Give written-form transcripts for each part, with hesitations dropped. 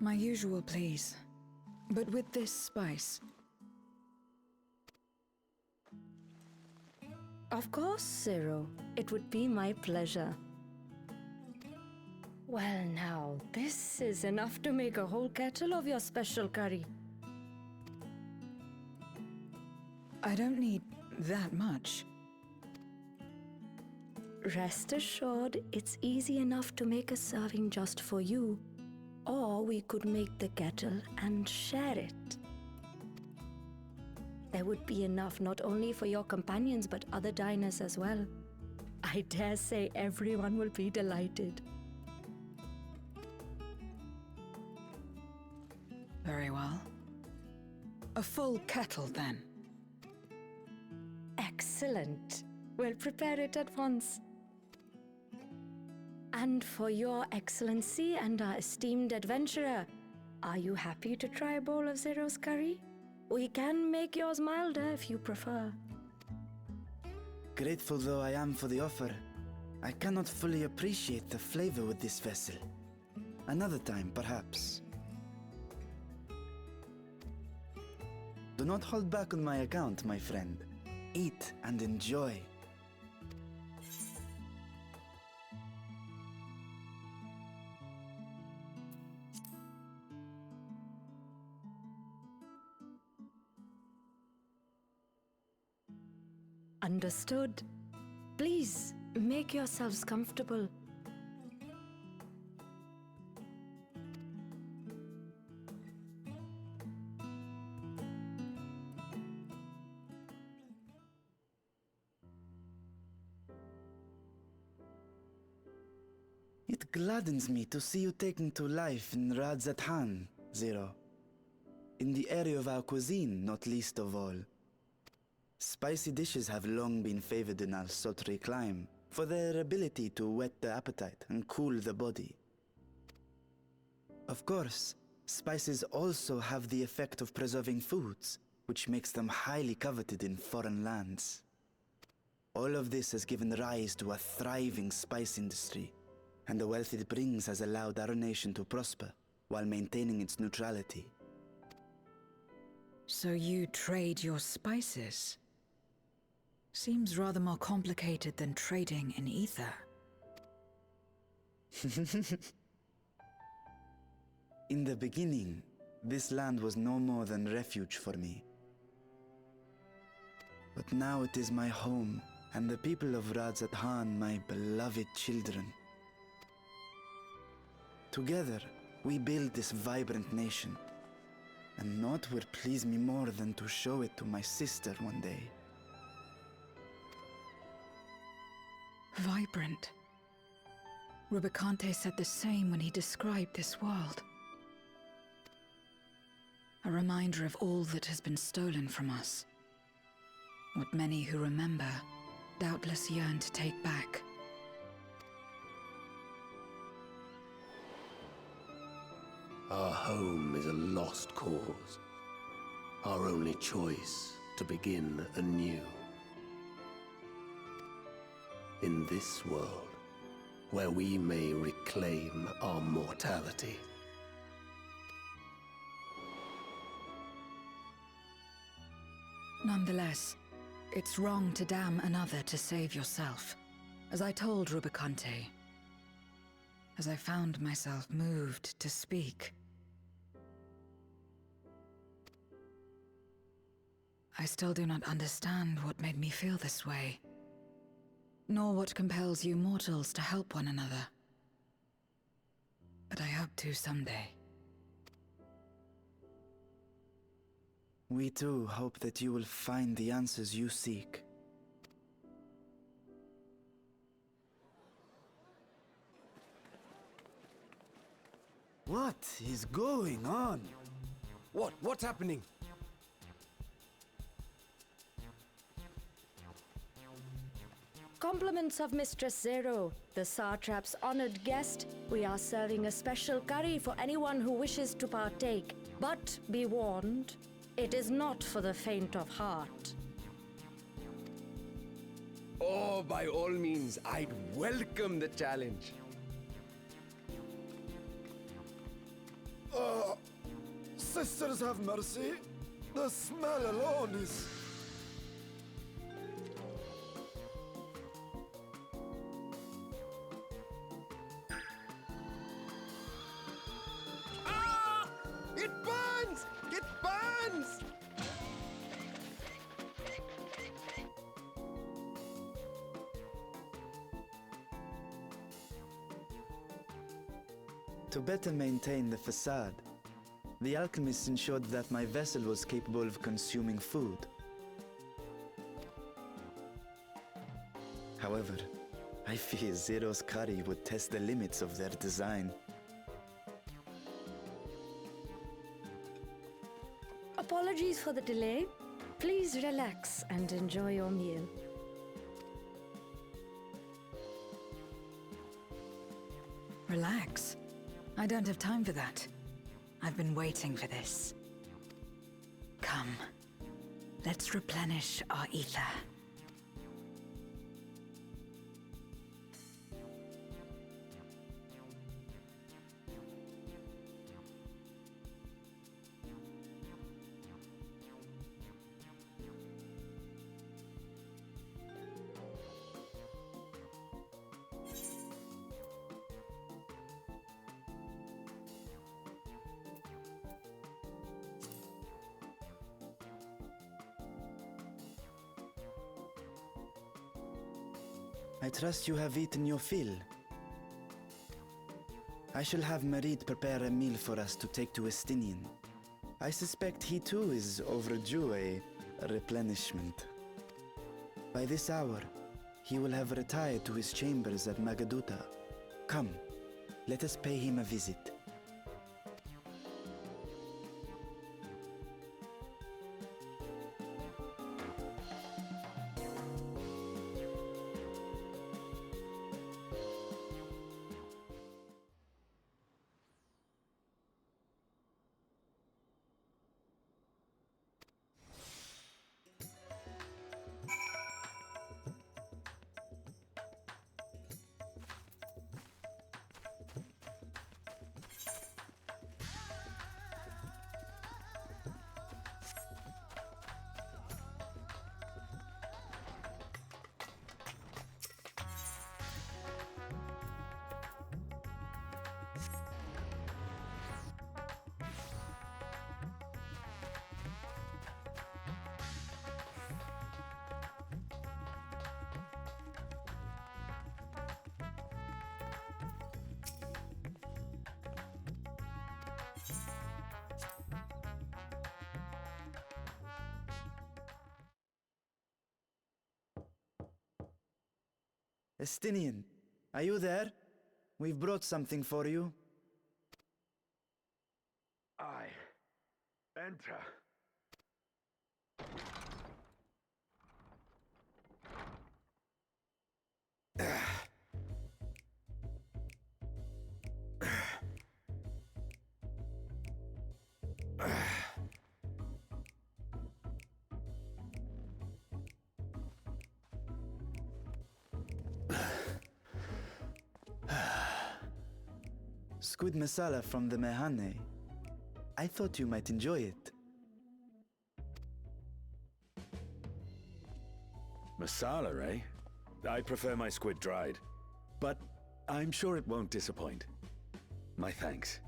My usual, please. But with this spice. Of course, Zero. It would be my pleasure. Well now, this is enough to make a whole kettle of your special curry. I don't need that much. Rest assured, it's easy enough to make a serving just for you. Or we could make the kettle and share it. There would be enough not only for your companions but other diners as well. I dare say everyone will be delighted. Very well. A full kettle, then. Excellent. We'll prepare it at once. And for your excellency and our esteemed adventurer, are you happy to try a bowl of Zero's curry? We can make yours milder if you prefer. Grateful though I am for the offer, I cannot fully appreciate the flavor with this vessel. Another time, perhaps. Do not hold back on my account, my friend. Eat and enjoy. Understood. Please, make yourselves comfortable. It gladdens me to see you taking to life in Radzatan, Zero. In the area of our cuisine, not least of all. Spicy dishes have long been favored in our sultry clime for their ability to whet the appetite and cool the body. Of course, spices also have the effect of preserving foods, which makes them highly coveted in foreign lands. All of this has given rise to a thriving spice industry, and the wealth it brings has allowed our nation to prosper while maintaining its neutrality. So you trade your spices? Seems rather more complicated than trading in ether. In the beginning, this land was no more than refuge for me. But now it is my home, and the people of Radzatan my beloved children. Together, we build this vibrant nation, and naught would please me more than to show it to my sister one day. Vibrant. Rubicante said the same when he described this world. A reminder of all that has been stolen from us. What many who remember doubtless yearn to take back. Our home is a lost cause. Our only choice to begin anew. In this world, where we may reclaim our mortality. Nonetheless, it's wrong to damn another to save yourself, as I told Rubicante, as I found myself moved to speak. I still do not understand what made me feel this way, nor what compels you mortals to help one another. But I hope to someday. We too hope that you will find the answers you seek. What is going on? What's happening? Compliments of Mistress Zero, the Satrap's honored guest. We are serving a special curry for anyone who wishes to partake. But be warned, it is not for the faint of heart. Oh, by all means, I'd welcome the challenge. Sisters have mercy. The smell alone is... Ah! It burns! It burns! To better maintain the facade, the alchemist ensured that my vessel was capable of consuming food. However, I fear Zero's curry would test the limits of their design. Apologies for the delay. Please relax and enjoy your meal. Relax. I don't have time for that. I've been waiting for this. Come, let's replenish our ether. I trust you have eaten your fill. I shall have Marit prepare a meal for us to take to Estinian. I suspect he too is overdue a replenishment. By this hour, he will have retired to his chambers at Magaduta. Come, let us pay him a visit. Estinian, are you there? We've brought something for you. Enter. Squid masala from the Mehane. I thought you might enjoy it. Masala, eh? I prefer my squid dried. But I'm sure it won't disappoint. My thanks.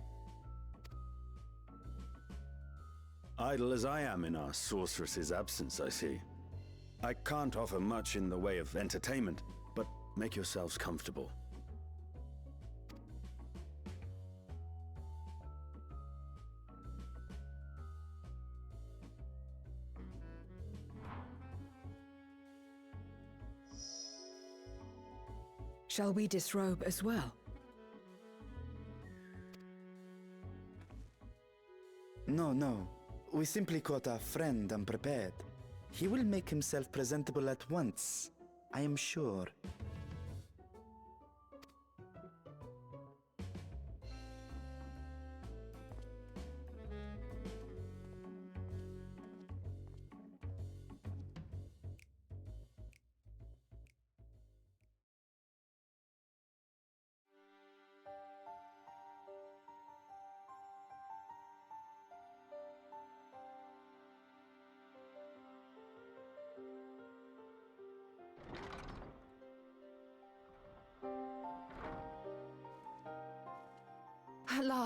Idle as I am in our sorceress's absence, I see. I can't offer much in the way of entertainment, but make yourselves comfortable. Shall we disrobe as well? No. We simply caught our friend unprepared. He will make himself presentable at once, I am sure.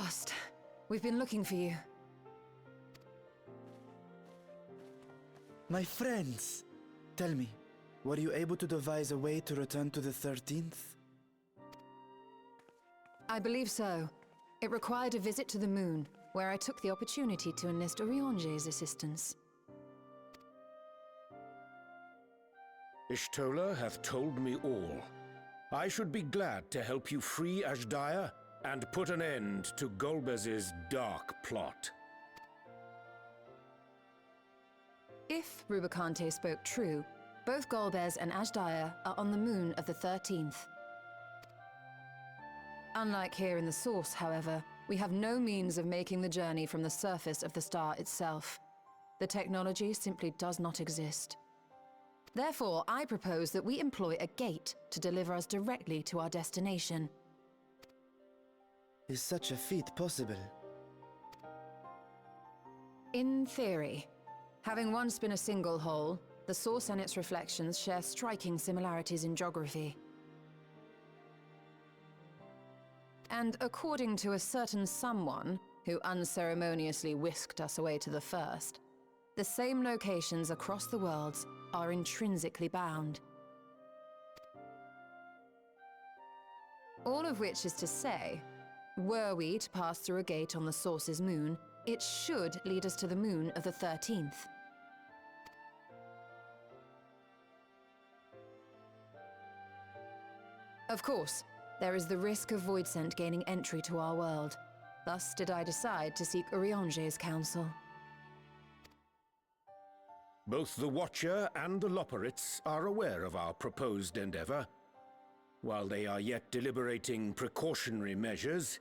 last. We've been looking for you. My friends! Tell me, were you able to devise a way to return to the 13th? I believe so. It required a visit to the moon, where I took the opportunity to enlist Urianger's assistance. Ishtola hath told me all. I should be glad to help you free Azhdaya and put an end to Golbez's dark plot. If Rubicante spoke true, both Golbez and Azhdaya are on the moon of the 13th. Unlike here in the Source, however, we have no means of making the journey from the surface of the star itself. The technology simply does not exist. Therefore, I propose that we employ a gate to deliver us directly to our destination. Is such a feat possible? In theory. Having once been a single hole, the Source and its reflections share striking similarities in geography. And according to a certain someone who unceremoniously whisked us away to the first, the same locations across the worlds are intrinsically bound. All of which is to say, were we to pass through a gate on the Source's moon, it should lead us to the moon of the 13th. Of course, there is the risk of Voidsent gaining entry to our world. Thus did I decide to seek Urianger's counsel. Both the Watcher and the Loporrits are aware of our proposed endeavor. While they are yet deliberating precautionary measures,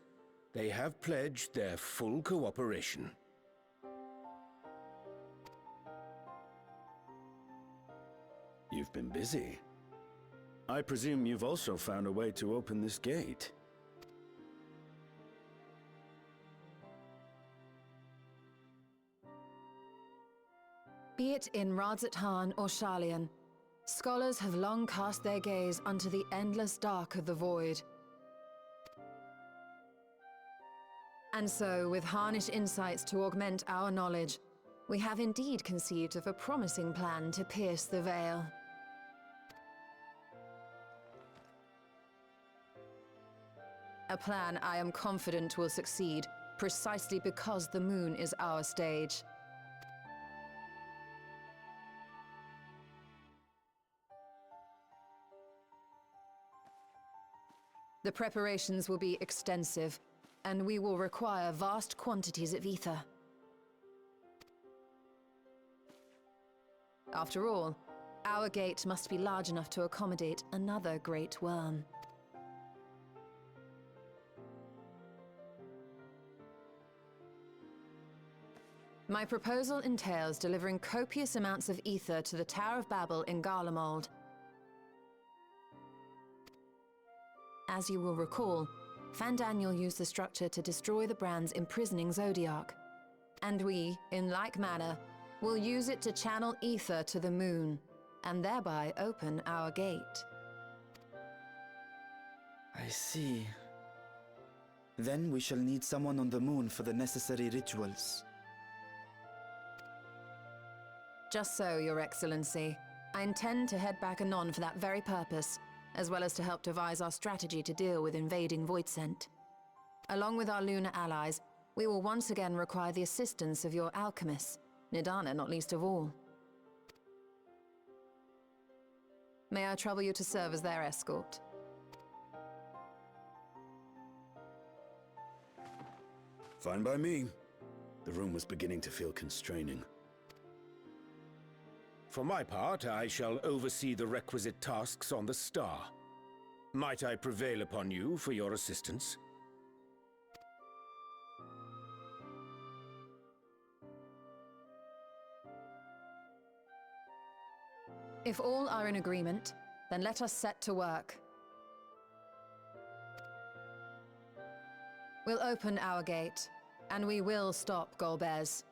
they have pledged their full cooperation. You've been busy. I presume you've also found a way to open this gate. Be it in Radzat-Han or Sharlayan, scholars have long cast their gaze unto the endless dark of the void. And so, with harnish insights to augment our knowledge, we have indeed conceived of a promising plan to pierce the veil. A plan I am confident will succeed, precisely because the moon is our stage. The preparations will be extensive, and we will require vast quantities of ether. After all, our gate must be large enough to accommodate another great worm. My proposal entails delivering copious amounts of ether to the Tower of Babel in Garlemald. As you will recall, Fandaniel used the structure to destroy the Brand's imprisoning Zodiac. And we, in like manner, will use it to channel ether to the moon, and thereby open our gate. I see. Then we shall need someone on the moon for the necessary rituals. Just so, Your Excellency. I intend to head back anon for that very purpose, as well as to help devise our strategy to deal with invading Voidsent. Along with our lunar allies, we will once again require the assistance of your alchemists, Nidana not least of all. May I trouble you to serve as their escort? Fine by me. The room was beginning to feel constraining. For my part, I shall oversee the requisite tasks on the star. Might I prevail upon you for your assistance? If all are in agreement, then let us set to work. We'll open our gate, and we will stop Golbez.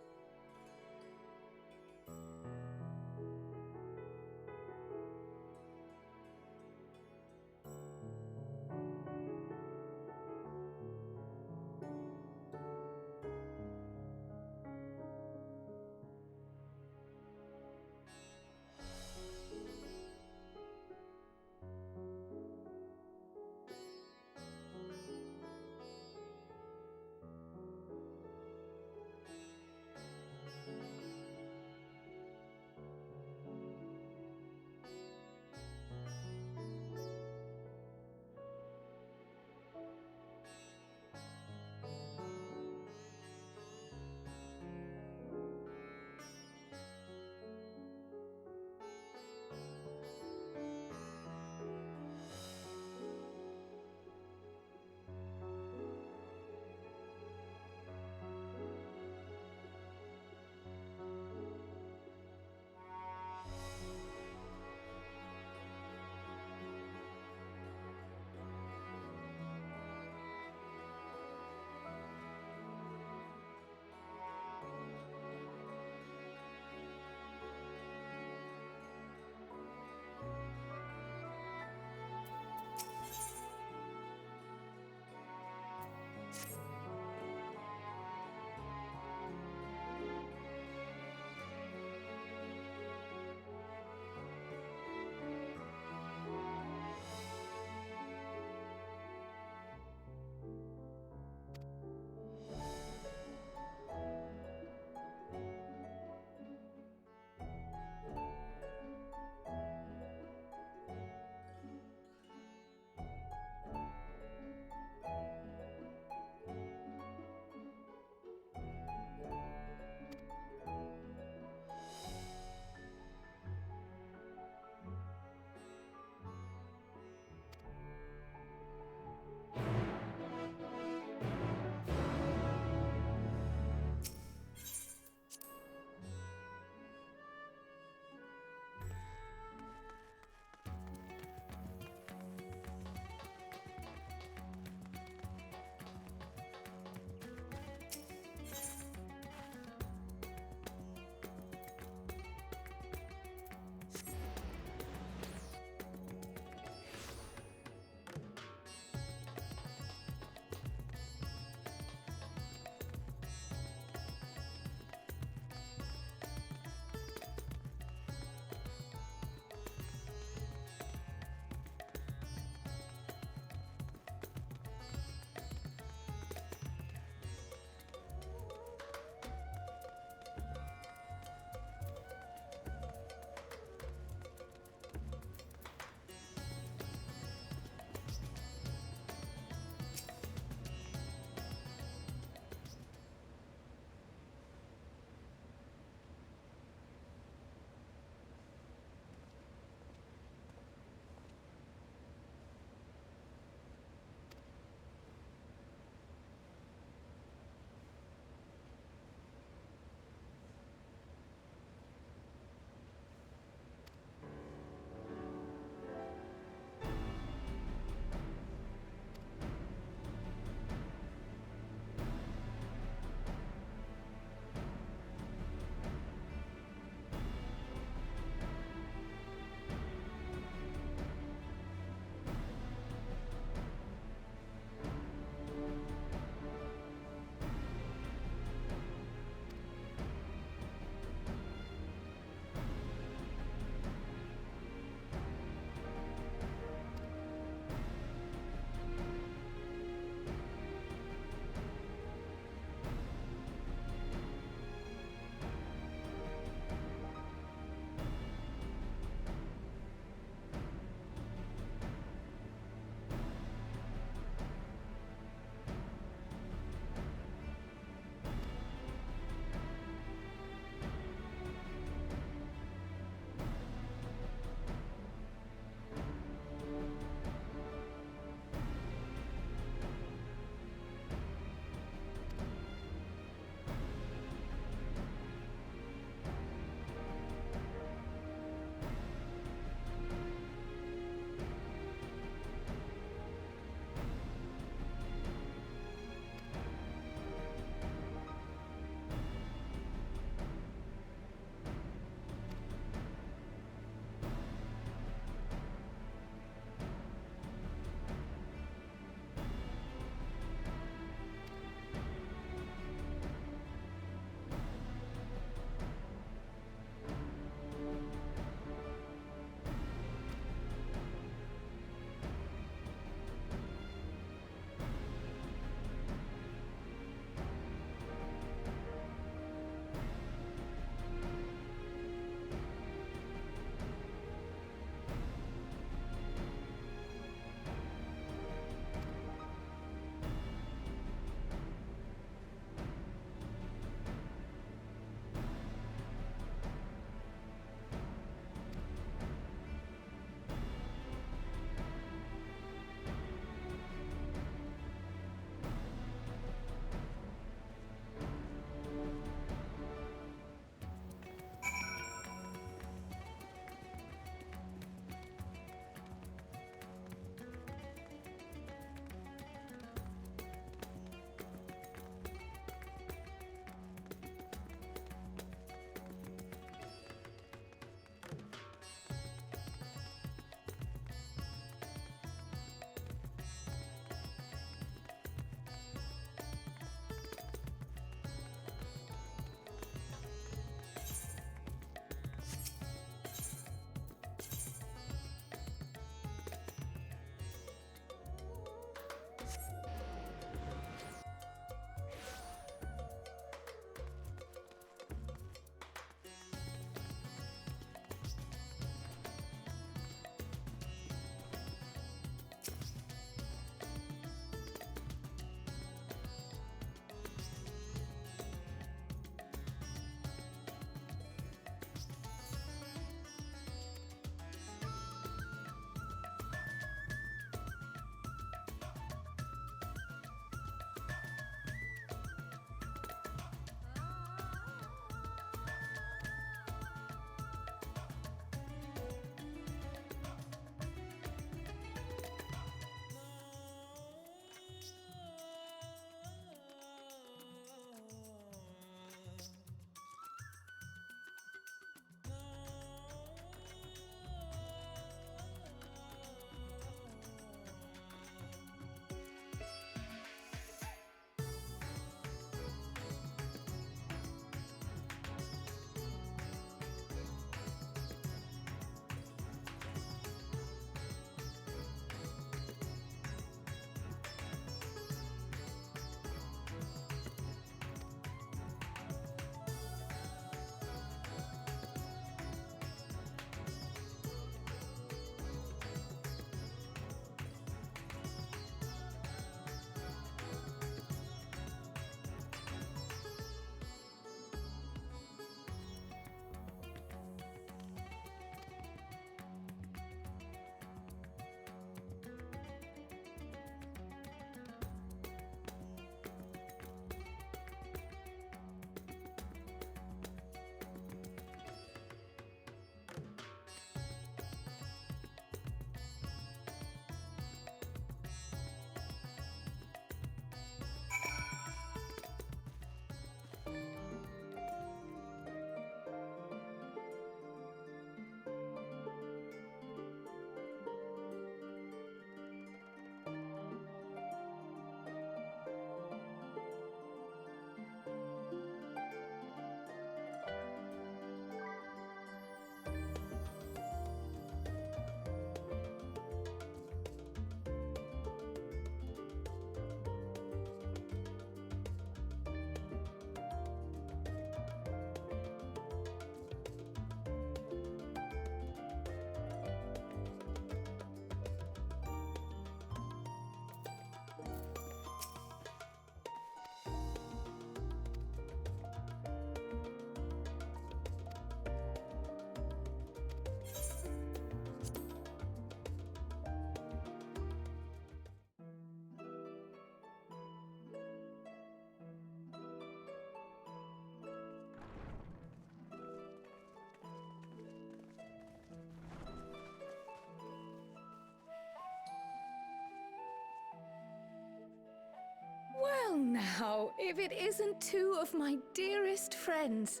if it isn't two of my dearest friends.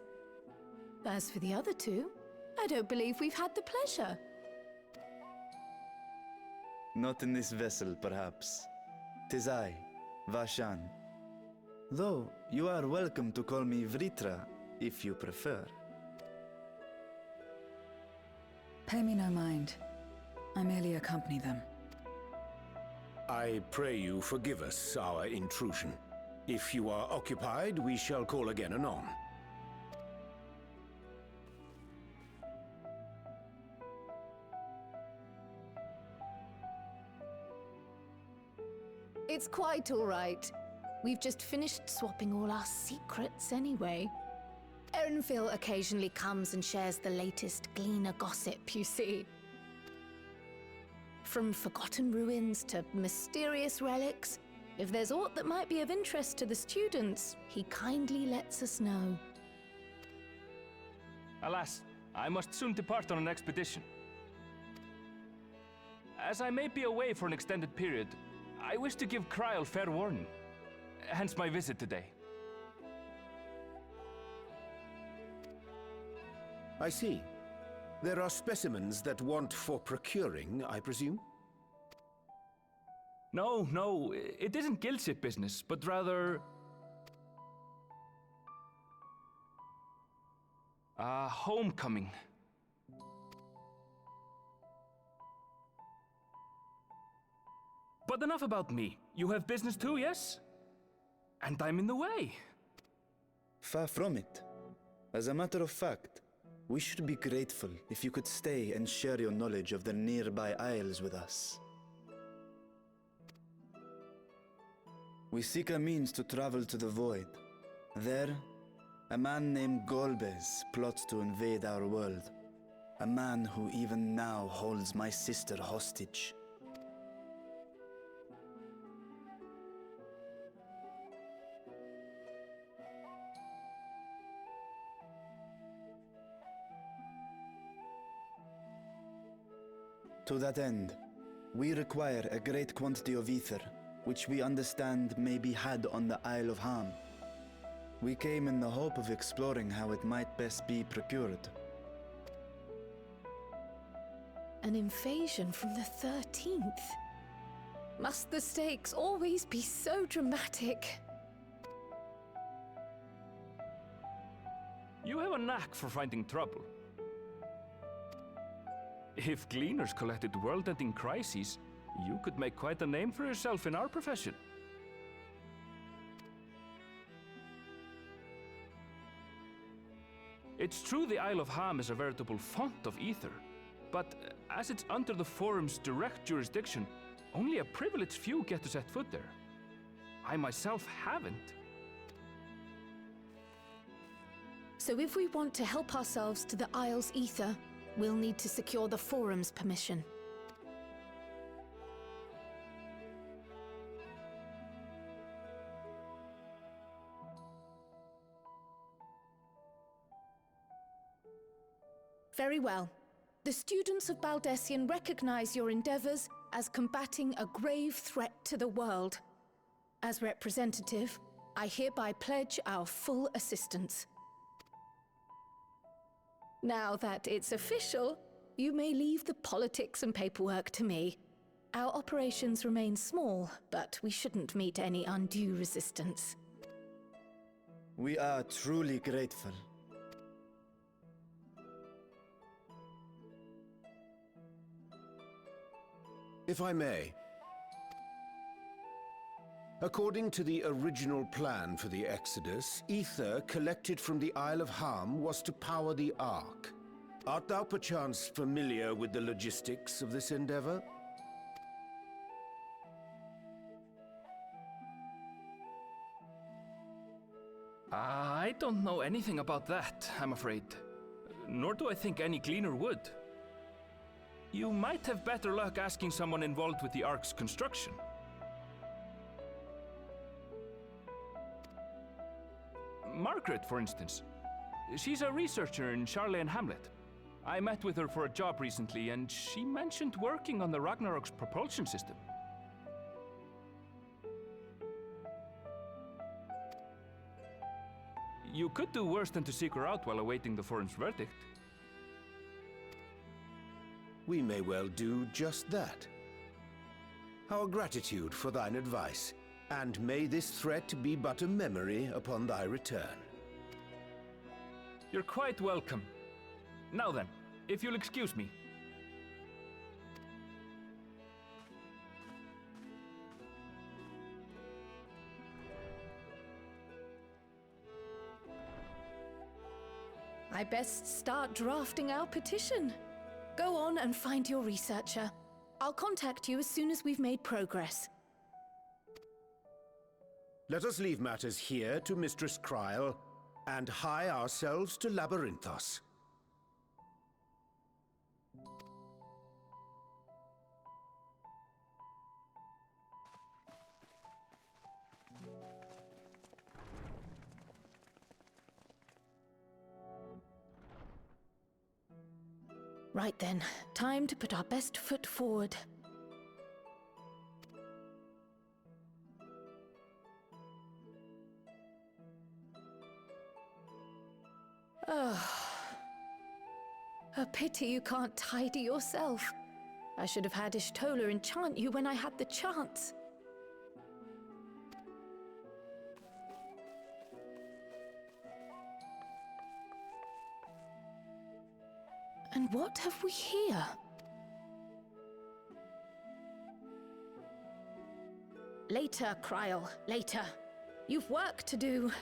As for the other two, I don't believe we've had the pleasure. Not in this vessel, perhaps. 'Tis I, Vashan. Though, you are welcome to call me Vritra, if you prefer. Pay me no mind. I merely accompany them. I pray you forgive us our intrusion. If you are occupied, we shall call again anon. It's quite all right. We've just finished swapping all our secrets anyway. Erenville occasionally comes and shares the latest Gleaner gossip, you see. From forgotten ruins to mysterious relics, if there's aught that might be of interest to the students, he kindly lets us know. Alas, I must soon depart on an expedition. As I may be away for an extended period, I wish to give Kryl fair warning. Hence my visit today. I see. There are specimens that want for procuring, I presume? No, it isn't guildship business, but rather... homecoming. But enough about me. You have business too, yes? And I'm in the way. Far from it. As a matter of fact, we should be grateful if you could stay and share your knowledge of the nearby isles with us. We seek a means to travel to the Void. There, a man named Golbez plots to invade our world. A man who even now holds my sister hostage. To that end, we require a great quantity of ether, which we understand may be had on the Isle of Ham. We came in the hope of exploring how it might best be procured. An invasion from the 13th? Must the stakes always be so dramatic? You have a knack for finding trouble. If Gleaners collected world-ending crises, you could make quite a name for yourself in our profession. It's true the Isle of Ham is a veritable font of ether, but as it's under the Forum's direct jurisdiction, only a privileged few get to set foot there. I myself haven't. So if we want to help ourselves to the Isle's ether, we'll need to secure the Forum's permission. Very well. The students of Baldessian recognize your endeavors as combating a grave threat to the world. As representative, I hereby pledge our full assistance. Now that it's official, you may leave the politics and paperwork to me. Our operations remain small, but we shouldn't meet any undue resistance. We are truly grateful. If I may. According to the original plan for the Exodus, ether collected from the Isle of Ham was to power the Ark. Art thou perchance familiar with the logistics of this endeavor? I don't know anything about that, I'm afraid. Nor do I think any Gleaner would. You might have better luck asking someone involved with the Ark's construction. Margaret, for instance. She's a researcher in Charley and Hamlet. I met with her for a job recently, and she mentioned working on the Ragnarok's propulsion system. you could do worse than to seek her out while awaiting the forum's verdict. We may well do just that. Our gratitude for thine advice, and may this threat be but a memory upon thy return. You're quite welcome. Now then, if you'll excuse me. I best start drafting our petition. Go on and find your researcher. I'll contact you as soon as we've made progress. Let us leave matters here to Mistress Kryl, and hie ourselves to Labyrinthos. Right then, time to put our best foot forward. A pity you can't tidy yourself. I should have had Ishtola enchant you when I had the chance. And what have we here? Later, Kryl, later. You've work to do.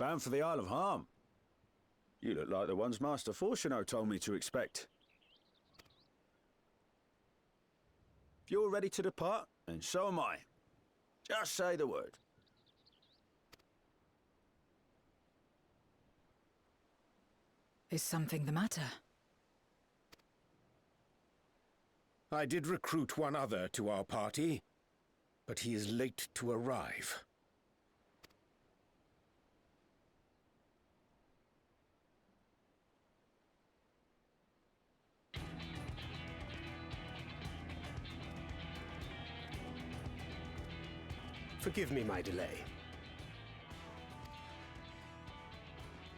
Bound for the Isle of Harm. You look like the ones Master Fortuno told me to expect. If you're ready to depart, then so am I. Just say the word. Is something the matter? I did recruit one other to our party, but he is late to arrive. Forgive me my delay.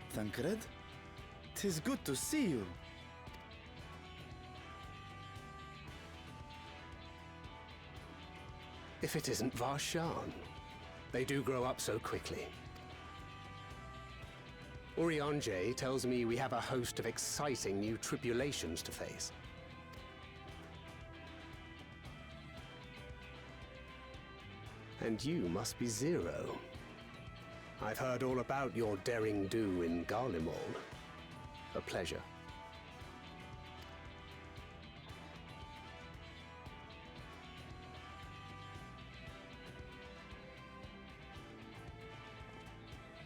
Thancred? 'Tis good to see you. If it isn't Varshan. They do grow up so quickly. Urianger tells me we have a host of exciting new tribulations to face. And you must be Zero. I've heard all about your daring do in Garlemald. A pleasure.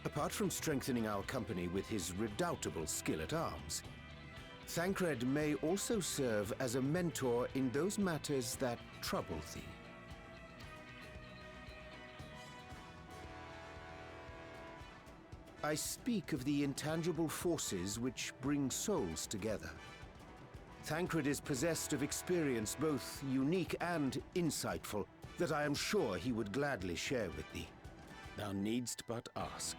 Apart from strengthening our company with his redoubtable skill at arms, Thancred may also serve as a mentor in those matters that trouble thee. I speak of the intangible forces which bring souls together. Thancred is possessed of experience both unique and insightful that I am sure he would gladly share with thee. Thou needst but ask.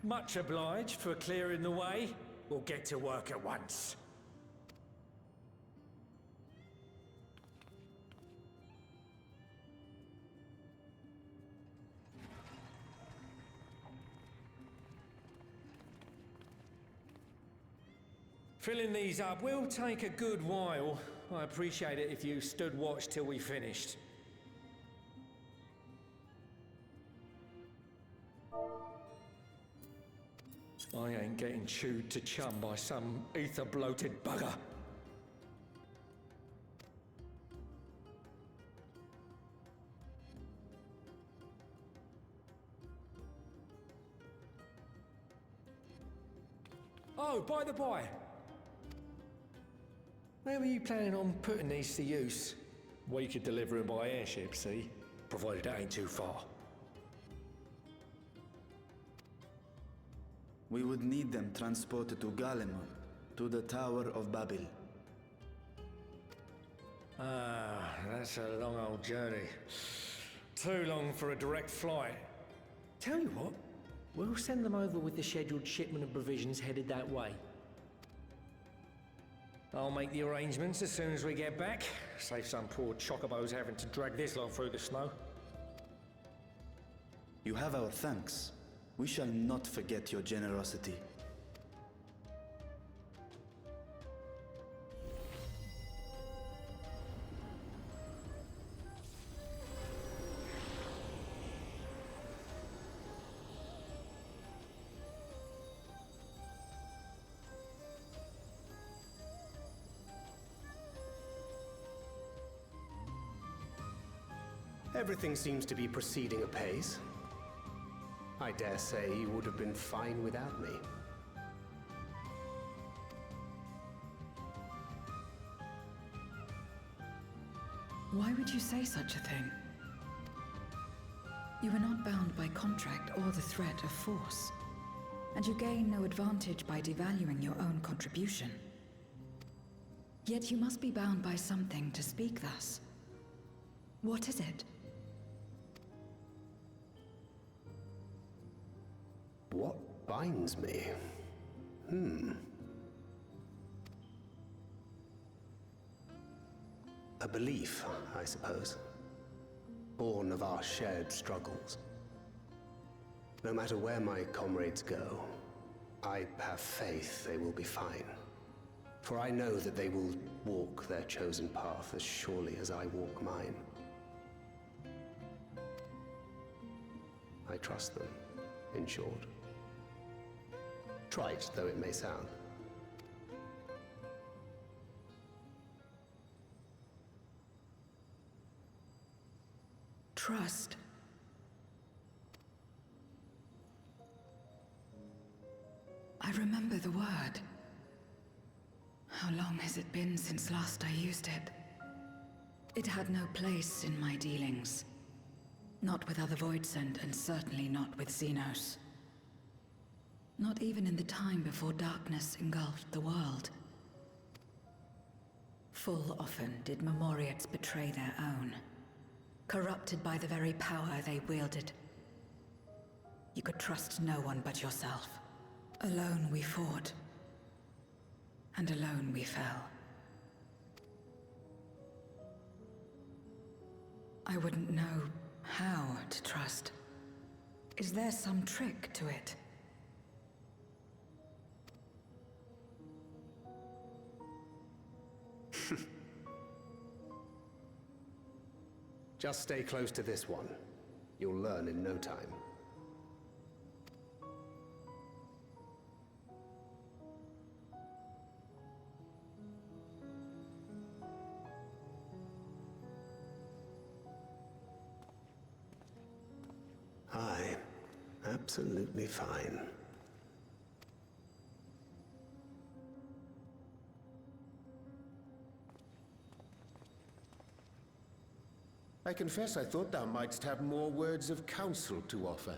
Much obliged for clearing the way. We'll get to work at once. Filling these up will take a good while. I appreciate it if you stood watch till we finished. I ain't getting chewed to chum by some ether-bloated bugger. Oh, by the by, where were you planning on putting these to use? We could deliver them by airship, see? Provided it ain't too far. We would need them transported to Gallimon, to the Tower of Babel. Ah, that's a long old journey. Too long for a direct flight. Tell you what, we'll send them over with the scheduled shipment of provisions headed that way. I'll make the arrangements as soon as we get back. Save some poor chocobos having to drag this long through the snow. You have our thanks. We shall not forget your generosity. Everything seems to be proceeding apace. I dare say you would have been fine without me. Why would you say such a thing? You are not bound by contract or the threat of force, and you gain no advantage by devaluing your own contribution. Yet you must be bound by something to speak thus. What is it? What binds me? A belief, I suppose. Born of our shared struggles. No matter where my comrades go, I have faith they will be fine. For I know that they will walk their chosen path as surely as I walk mine. I trust them, in short. Trite though it may sound. Trust. I remember the word. How long has it been since last I used it? It had no place in my dealings. Not with other Voidsent, and certainly not with Xenos. Not even in the time before darkness engulfed the world. Full often did Memoriates betray their own, corrupted by the very power they wielded. You could trust no one but yourself. Alone we fought, and alone we fell. I wouldn't know how to trust. Is there some trick to it? Just stay close to this one. You'll learn in no time. Aye, absolutely fine. I confess I thought thou mightst have more words of counsel to offer.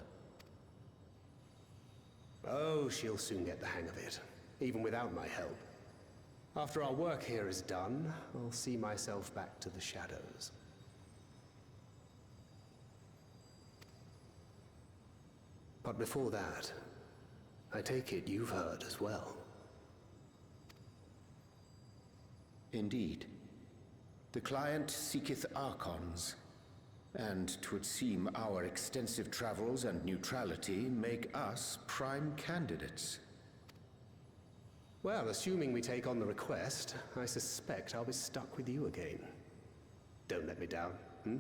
Oh, she'll soon get the hang of it, even without my help. After our work here is done, I'll see myself back to the shadows. But before that, I take it you've heard as well. Indeed. The client seeketh Archons, and 'twould seem our extensive travels and neutrality make us prime candidates. Well, assuming we take on the request, I suspect I'll be stuck with you again. Don't let me down, hmm?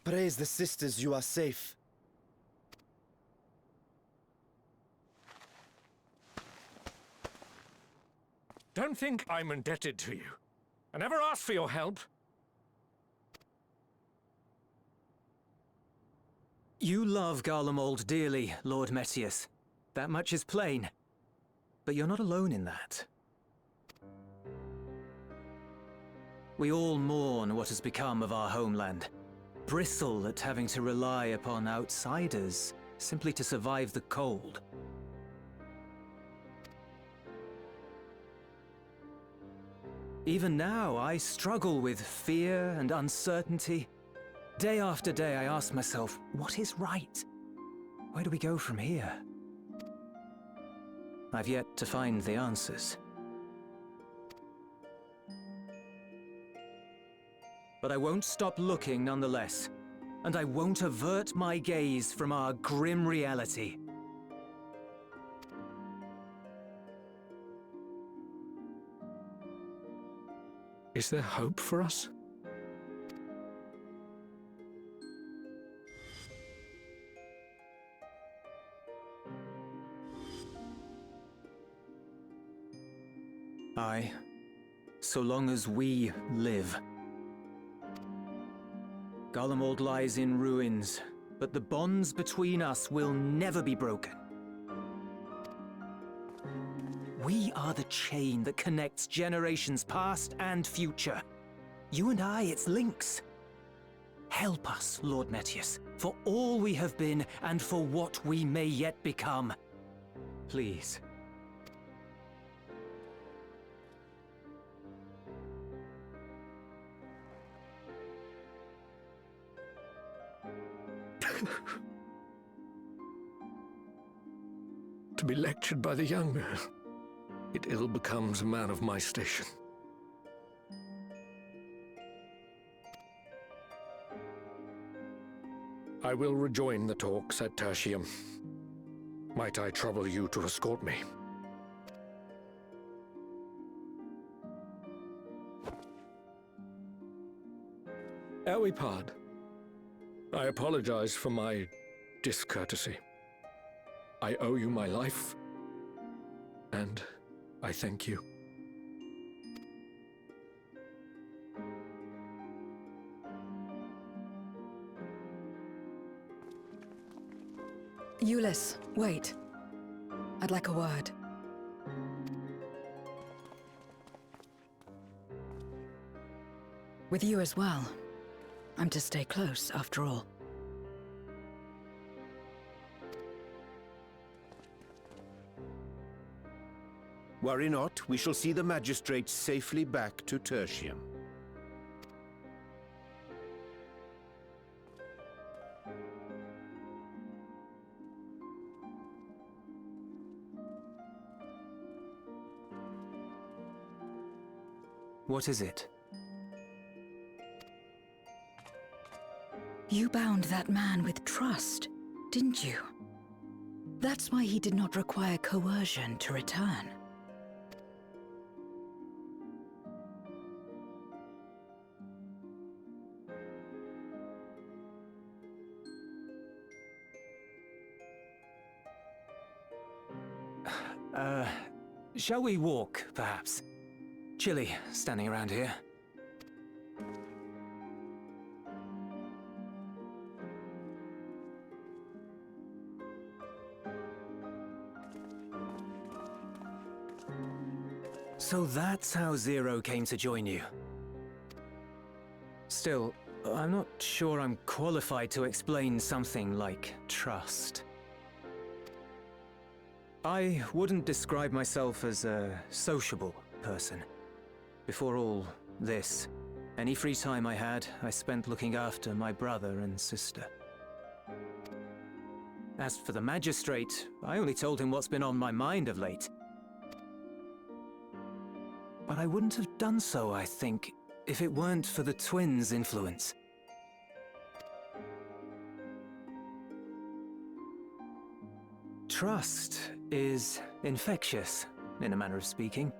Praise the sisters, you are safe. Don't think I'm indebted to you. I never asked for your help. You love Garlemald dearly, Lord Metius. That much is plain. But you're not alone in that. We all mourn what has become of our homeland. Bristle at having to rely upon outsiders simply to survive the cold. Even now, I struggle with fear and uncertainty. Day after day, I ask myself, what is right? Where do we go from here? I've yet to find the answers. But I won't stop looking nonetheless, and I won't avert my gaze from our grim reality. Is there hope for us? Aye, so long as we live. Garlemald lies in ruins, but the bonds between us will never be broken. We are the chain that connects generations past and future. You and I, it's links. Help us, Lord Metius, for all we have been and for what we may yet become. Please. To be lectured by the young man, it ill becomes a man of my station. I will rejoin the talks at Tertium. Might I trouble you to escort me? Ere we part, I apologize for my discourtesy. I owe you my life, and I thank you. Ulyss, wait. I'd like a word. With you as well. I'm to stay close, after all. Worry not, we shall see the magistrate safely back to Tertium. What is it? You bound that man with trust, didn't you? That's why he did not require coercion to return. Shall we walk, perhaps? Chilly, standing around here. So that's how Zero came to join you. Still, I'm not sure I'm qualified to explain something like trust. I wouldn't describe myself as a sociable person. Before all this, any free time I had, I spent looking after my brother and sister. As for the magistrate, I only told him what's been on my mind of late. But I wouldn't have done so, I think, if it weren't for the twins' influence. Trust is infectious, in a manner of speaking.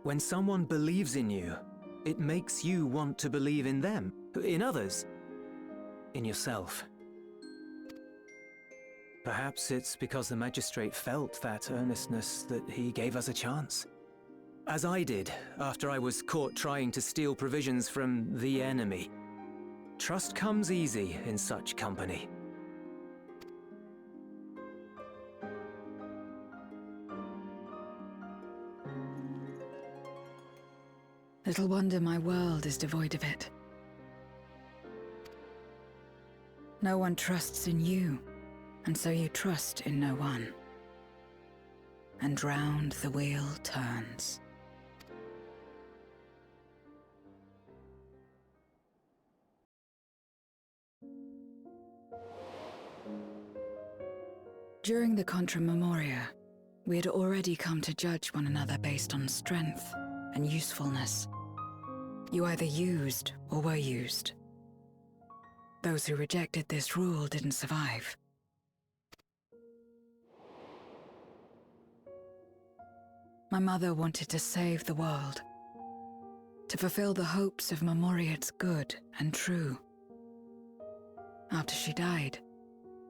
When someone believes in you, it makes you want to believe in them, in others. in yourself. Perhaps it's because the magistrate felt that earnestness that he gave us a chance. As I did after I was caught trying to steal provisions from the enemy. Trust comes easy in such company. Little wonder my world is devoid of it. No one trusts in you, and so you trust in no one. And round the wheel turns. During the Contra Memoria, we had already come to judge one another based on strength and usefulness. You either used or were used. Those who rejected this rule didn't survive. My mother wanted to save the world, to fulfill the hopes of Memoria's good and true. After she died,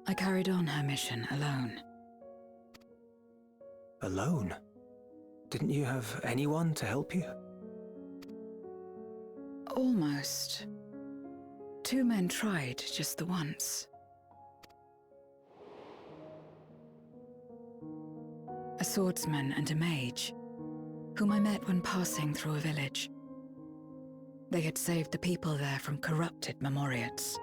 I carried on her mission alone. Alone? Didn't you have anyone to help you? Almost. 2 men tried just the once. A swordsman and a mage, whom I met when passing through a village. They had saved the people there from corrupted Memoriates.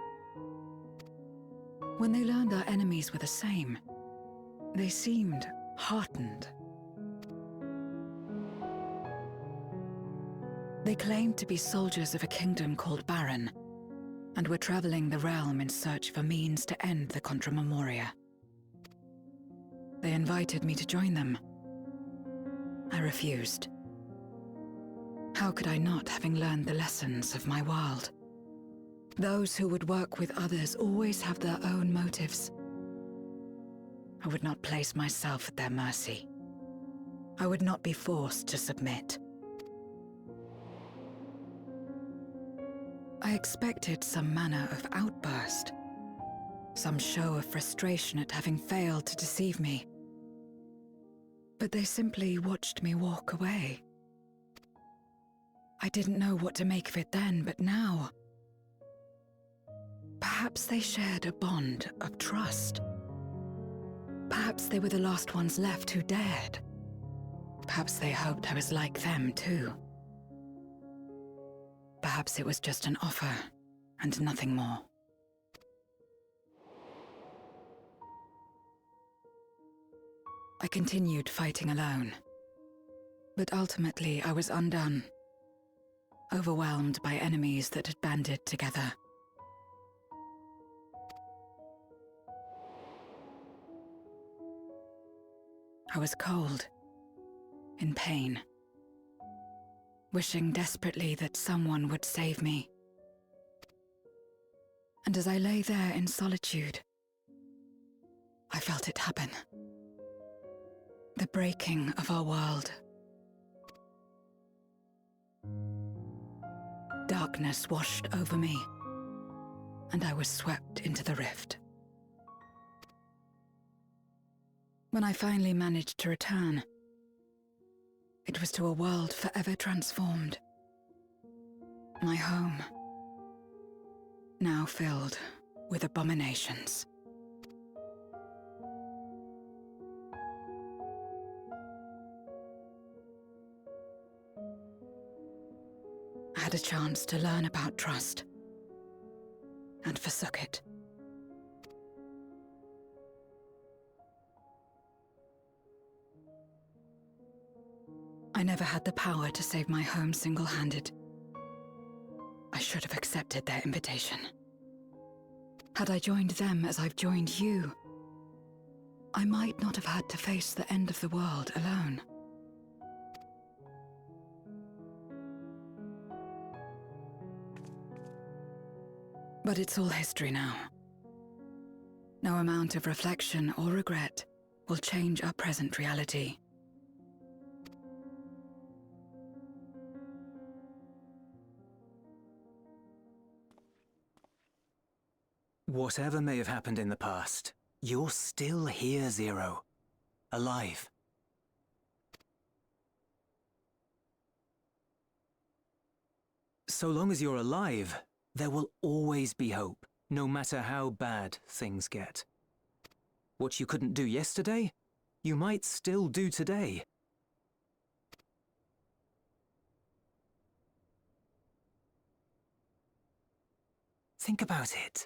When they learned our enemies were the same, they seemed heartened. They claimed to be soldiers of a kingdom called Baron, and were traveling the realm in search of a means to end the Contra Memoria. They invited me to join them. I refused. How could I not, having learned the lessons of my world? Those who would work with others always have their own motives. I would not place myself at their mercy. I would not be forced to submit. I expected some manner of outburst, some show of frustration at having failed to deceive me. But they simply watched me walk away. I didn't know what to make of it then, but now... Perhaps they shared a bond of trust. Perhaps they were the last ones left who dared. Perhaps they hoped I was like them too. Perhaps it was just an offer, and nothing more. I continued fighting alone. But ultimately I was undone, overwhelmed by enemies that had banded together. I was cold, in pain, wishing desperately that someone would save me. And as I lay there in solitude, I felt it happen. The breaking of our world. Darkness washed over me, and I was swept into the rift. When I finally managed to return, it was to a world forever transformed. My home, now filled with abominations. I had a chance to learn about trust, and forsook it. I never had the power to save my home single-handed. I should have accepted their invitation. Had I joined them as I've joined you, I might not have had to face the end of the world alone. But it's all history now. No amount of reflection or regret will change our present reality. Whatever may have happened in the past, you're still here, Zero. Alive. So long as you're alive, there will always be hope, no matter how bad things get. What you couldn't do yesterday, you might still do today. Think about it.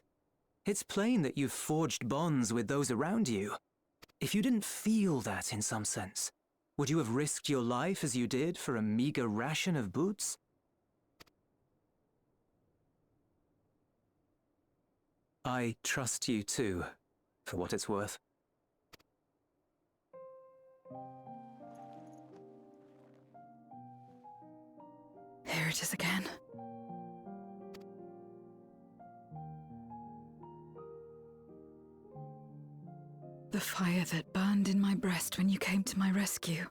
It's plain that you've forged bonds with those around you. If you didn't feel that in some sense, would you have risked your life as you did for a meager ration of boots? I trust you too, for what it's worth. Here it is again. The fire that burned in my breast when you came to my rescue.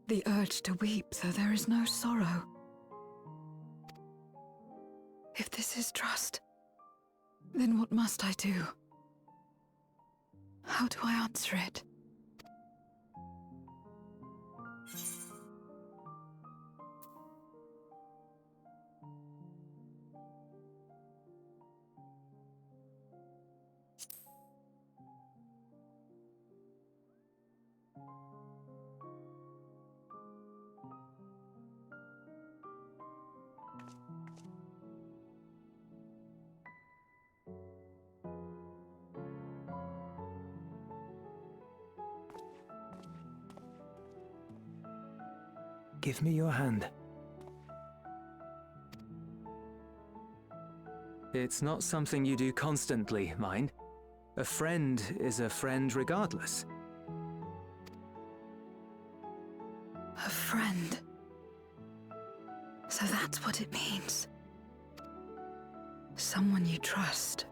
The urge to weep, though there is no sorrow. If this is trust, then what must I do? How do I answer it? Give me your hand. It's not something you do constantly, mind. A friend is a friend regardless. A friend. So that's what it means. Someone you trust.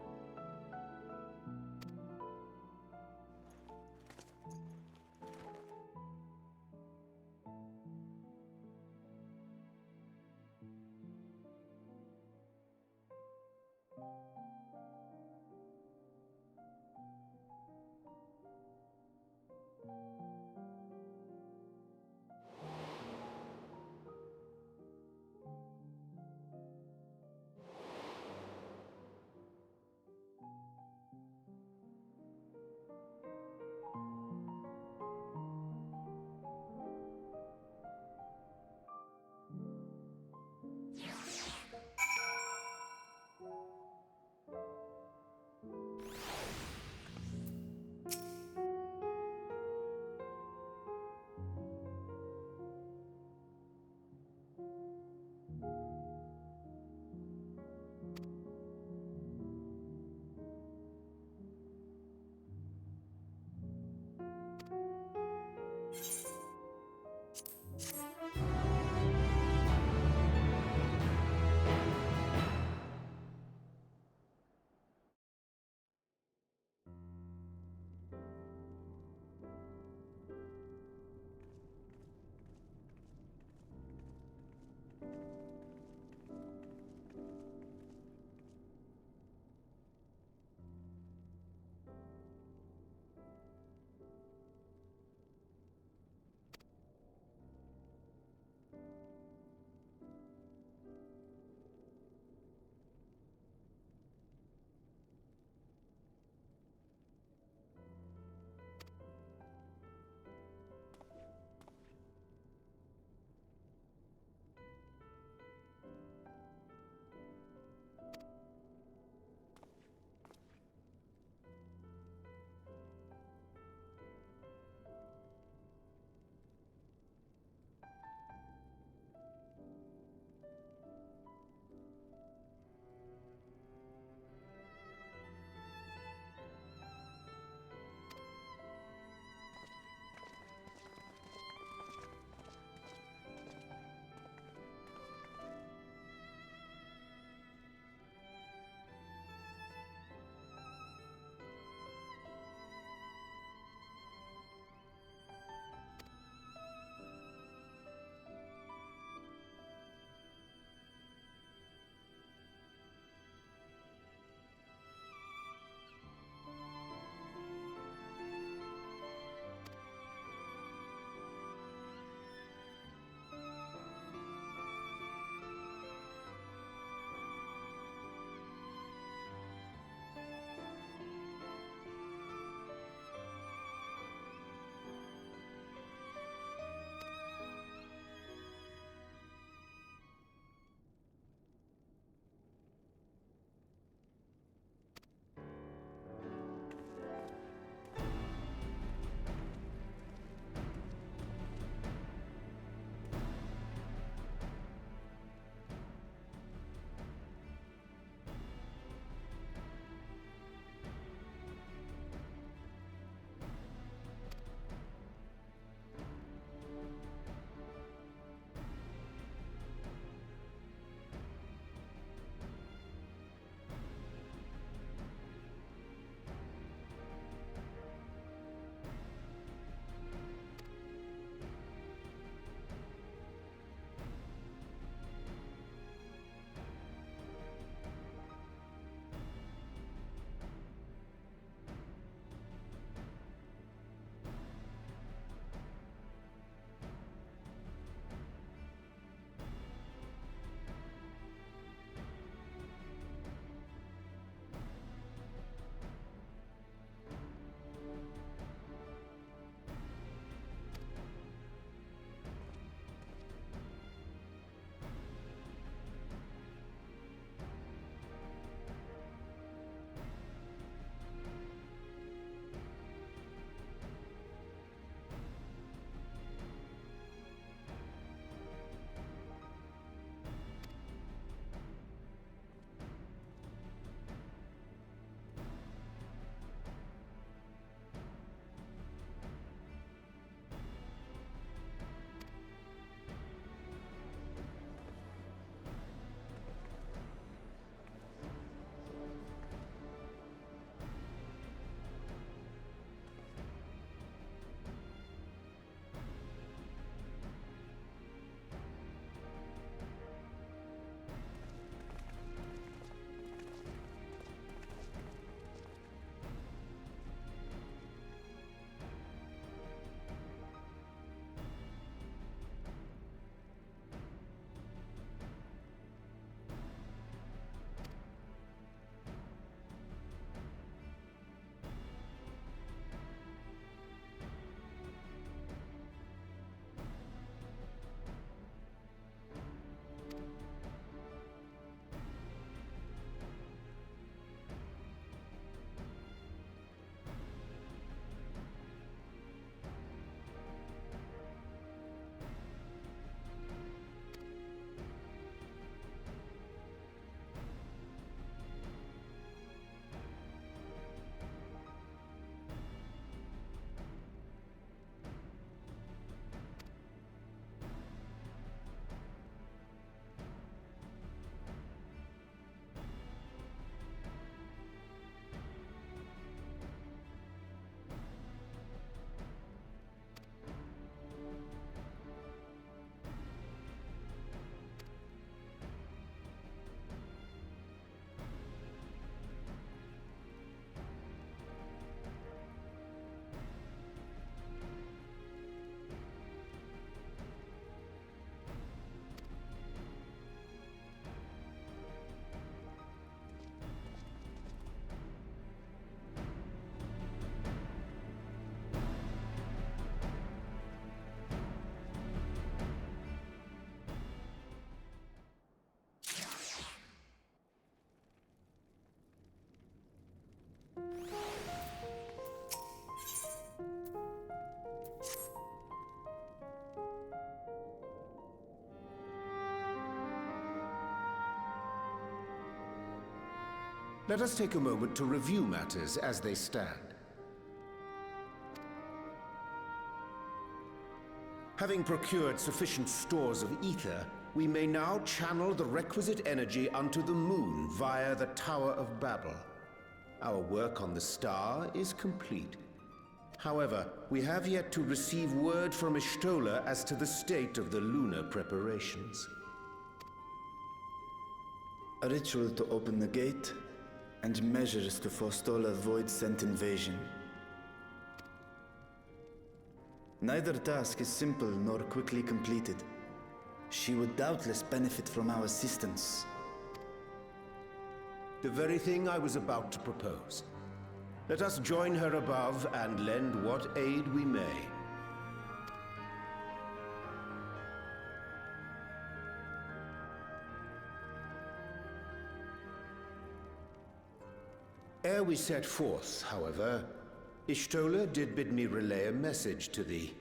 Let us take a moment to review matters as they stand. Having procured sufficient stores of ether, we may now channel the requisite energy unto the moon via the Tower of Babel. Our work on the star is complete. However, we have yet to receive word from Y'shtola as to the state of the lunar preparations. A ritual to open the gate, and measures to forestall a void-sent invasion. Neither task is simple nor quickly completed. She would doubtless benefit from our assistance. The very thing I was about to propose. Let us join her above and lend what aid we may. Ere we set forth, however, Y'shtola did bid me relay a message to thee.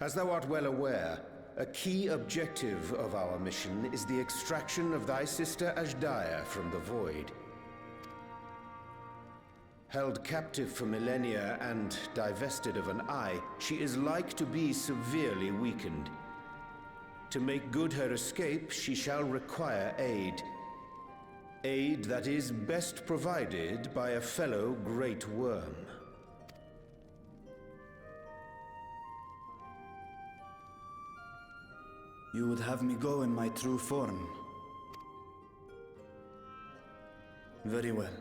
As thou art well aware, a key objective of our mission is the extraction of thy sister Azdaja from the Void. Held captive for millennia and divested of an eye, she is like to be severely weakened. To make good her escape, she shall require aid. Aid that is best provided by a fellow Great Worm. You would have me go in my true form. Very well.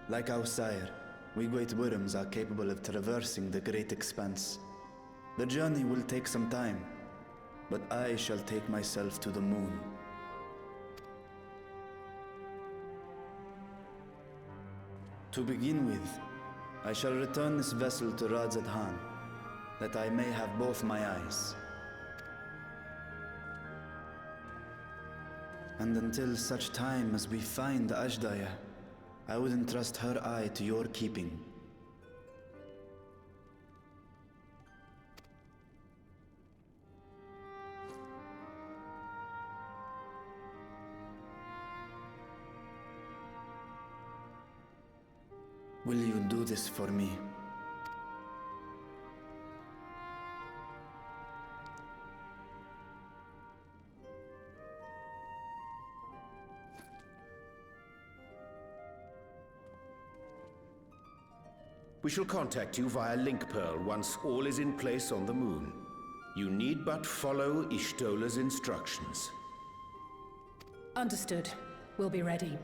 Like our sire, we Great Worms are capable of traversing the Great Expanse. The journey will take some time, but I shall take myself to the moon. To begin with, I shall return this vessel to Radzadhan, that I may have both my eyes. And until such time as we find Azdaja, I would entrust her eye to your keeping. Will you do this for me? We shall contact you via Link Pearl once all is in place on the moon. You need but follow Y'shtola's instructions. Understood. We'll be ready.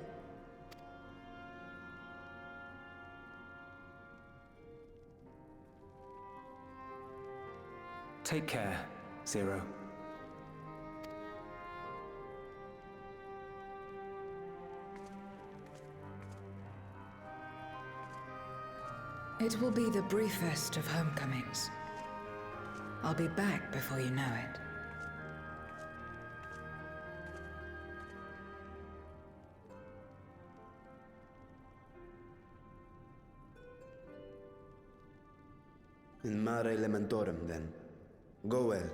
Take care, Zero. It will be the briefest of homecomings. I'll be back before you know it. In mare elementorum, then. Go well.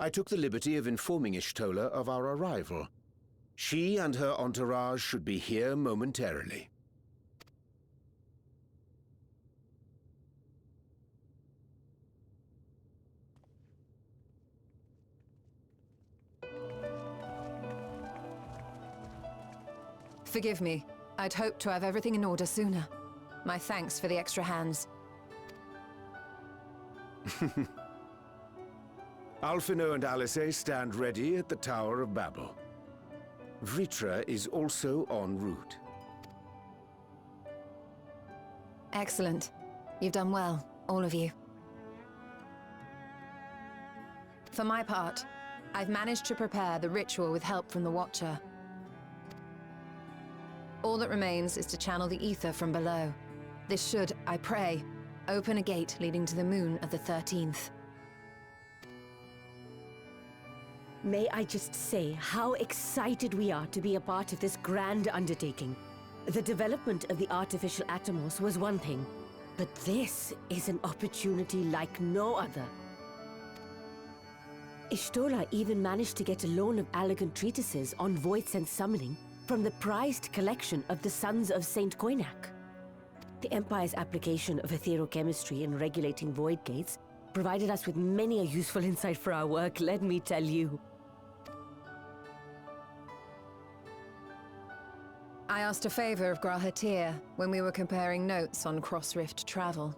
I took the liberty of informing Y'shtola of our arrival. She and her entourage should be here momentarily. Forgive me. I'd hoped to have everything in order sooner. My thanks for the extra hands. Alphino and Alice stand ready at the Tower of Babel. Vritra is also en route. Excellent. You've done well, all of you. For my part, I've managed to prepare the ritual with help from the Watcher. All that remains is to channel the ether from below. This should, I pray, open a gate leading to the moon of the 13th. May I just say how excited we are to be a part of this grand undertaking. The development of the artificial Atomos was one thing, but this is an opportunity like no other. Ishtora even managed to get a loan of elegant treatises on void sense summoning from the prized collection of the Sons of Saint Koinak. The Empire's application of etherochemistry in regulating void gates provided us with many a useful insight for our work, let me tell you. I asked a favor of Grahatir when we were comparing notes on cross-rift travel.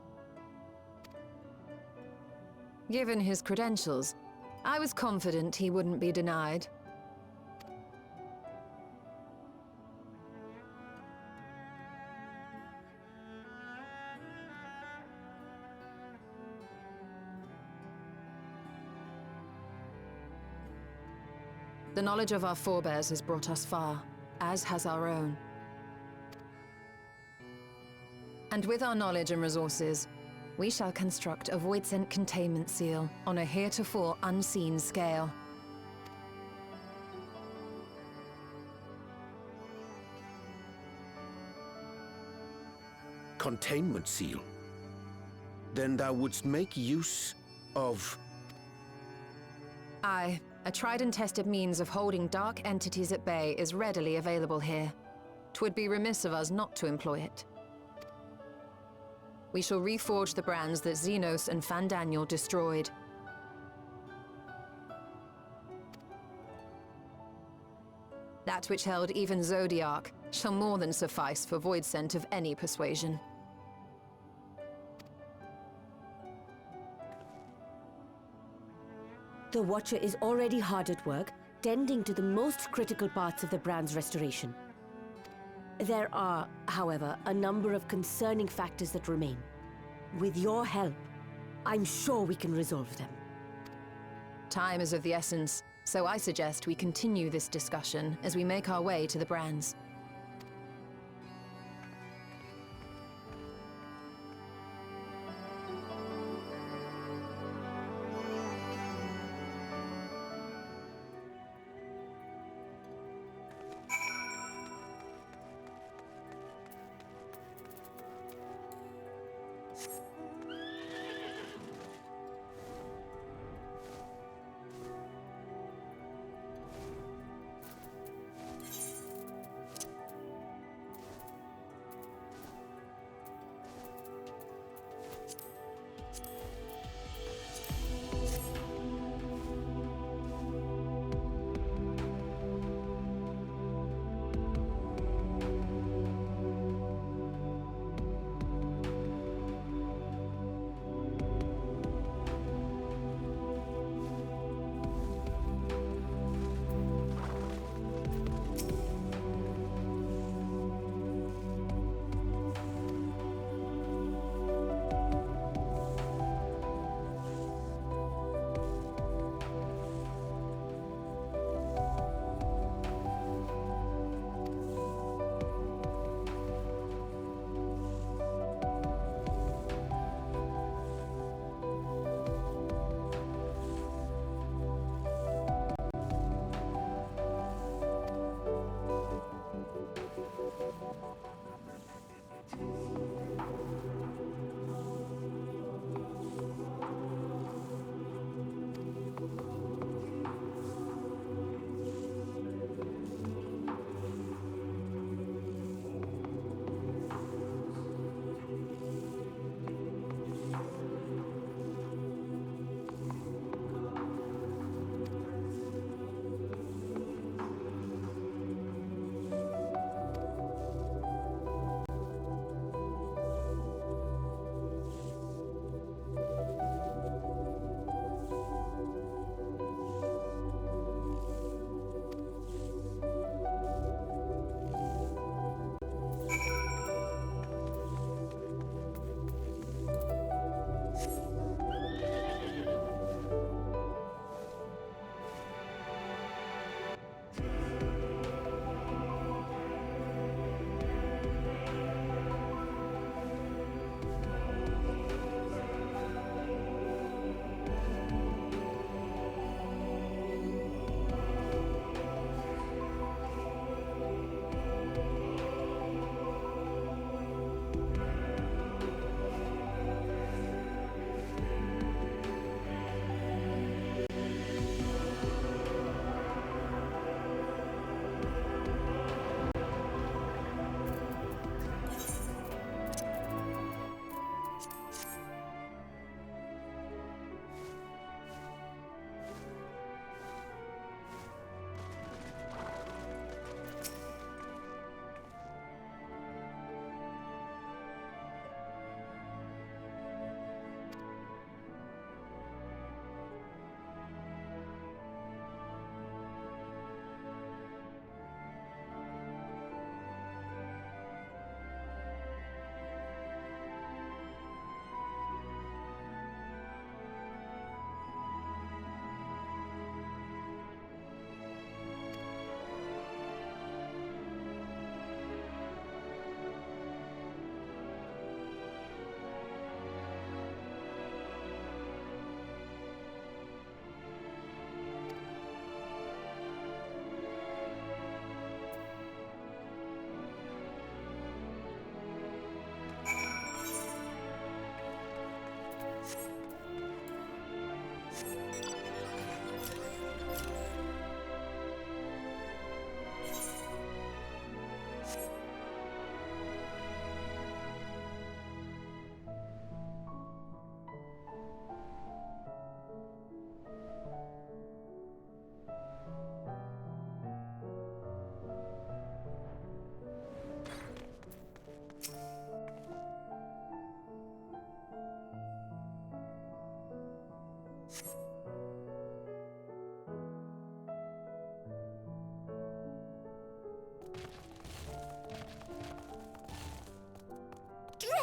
Given his credentials, I was confident he wouldn't be denied. The knowledge of our forebears has brought us far, as has our own. And with our knowledge and resources, we shall construct a voidsent containment seal on a heretofore unseen scale. Containment seal? Then thou wouldst make use of... Aye, a tried and tested means of holding dark entities at bay is readily available here. 'Twould be remiss of us not to employ it. We shall reforge the brands that Xenos and Fandaniel destroyed. That which held even Zodiac shall more than suffice for voidsent of any persuasion. The Watcher is already hard at work, tending to the most critical parts of the brand's restoration. There are, however, a number of concerning factors that remain. With your help, I'm sure we can resolve them. Time is of the essence, so I suggest we continue this discussion as we make our way to the brands.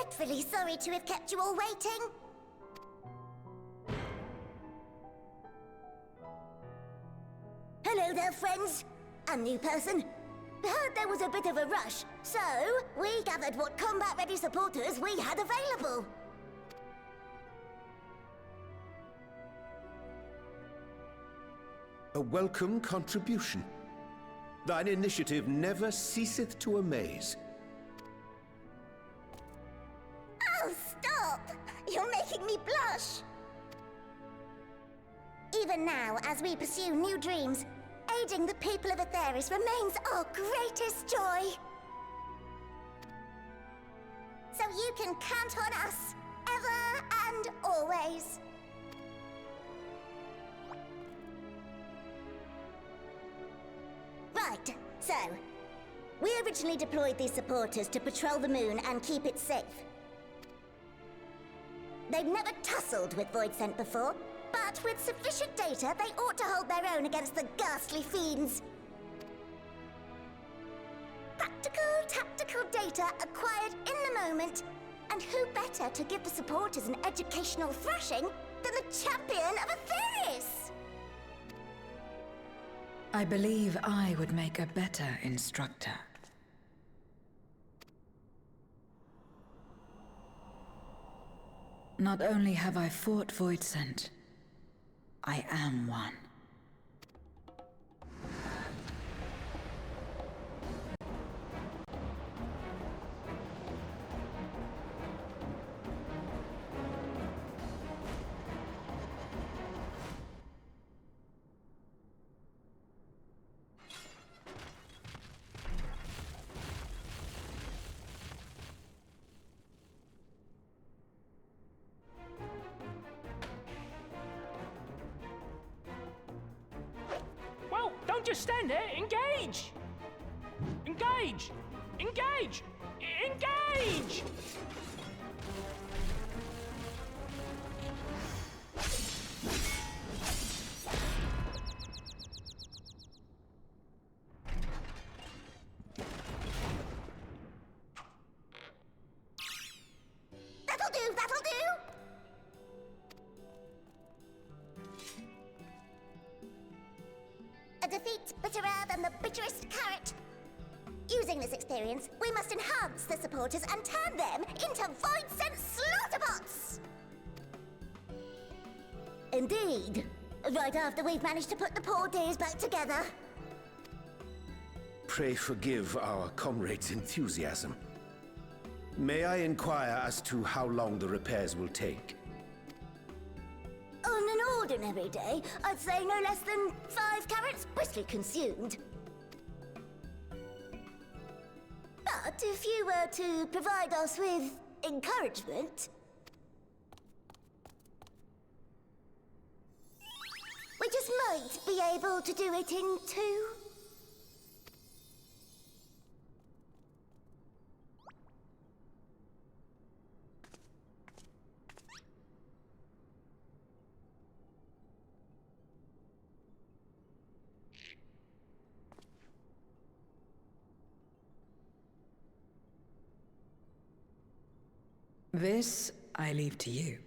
dreadfully sorry to have kept you all waiting. Hello there, friends. And new person. Heard there was a bit of a rush, so we gathered what combat-ready supporters we had available. A welcome contribution. Thine initiative never ceaseth to amaze. Oh, stop! You're making me blush! Even now, as we pursue new dreams, aiding the people of Aetheris remains our greatest joy. So you can count on us, ever and always. Right, so, we originally deployed these supporters to patrol the moon and keep it safe. They've never tussled with Voidsent before, but with sufficient data, they ought to hold their own against the ghastly fiends. Practical, tactical data acquired in the moment, and who better to give the supporters an educational thrashing than the champion of Aetheris? I believe I would make a better instructor. Not only have I fought Voidsent, I am one. Don't just stand there. Engage! Engage! Engage! Engage! That'll do, that'll do! A defeat bitterer than the bitterest carrot. Using this experience, we must enhance the supporters and turn them into Voidsent slaughterbots! Indeed. Right after we've managed to put the poor dears back together. Pray forgive our comrades' enthusiasm. May I inquire as to how long the repairs will take? On an ordinary day, I'd say no less than 5 carrots briskly consumed. But if you were to provide us with encouragement, we just might be able to do it in 2. This I leave to you.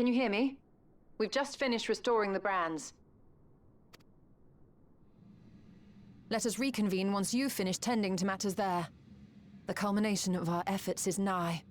can you hear me? We've just finished restoring the brands. Let us reconvene once you've finished tending to matters there. The culmination of our efforts is nigh.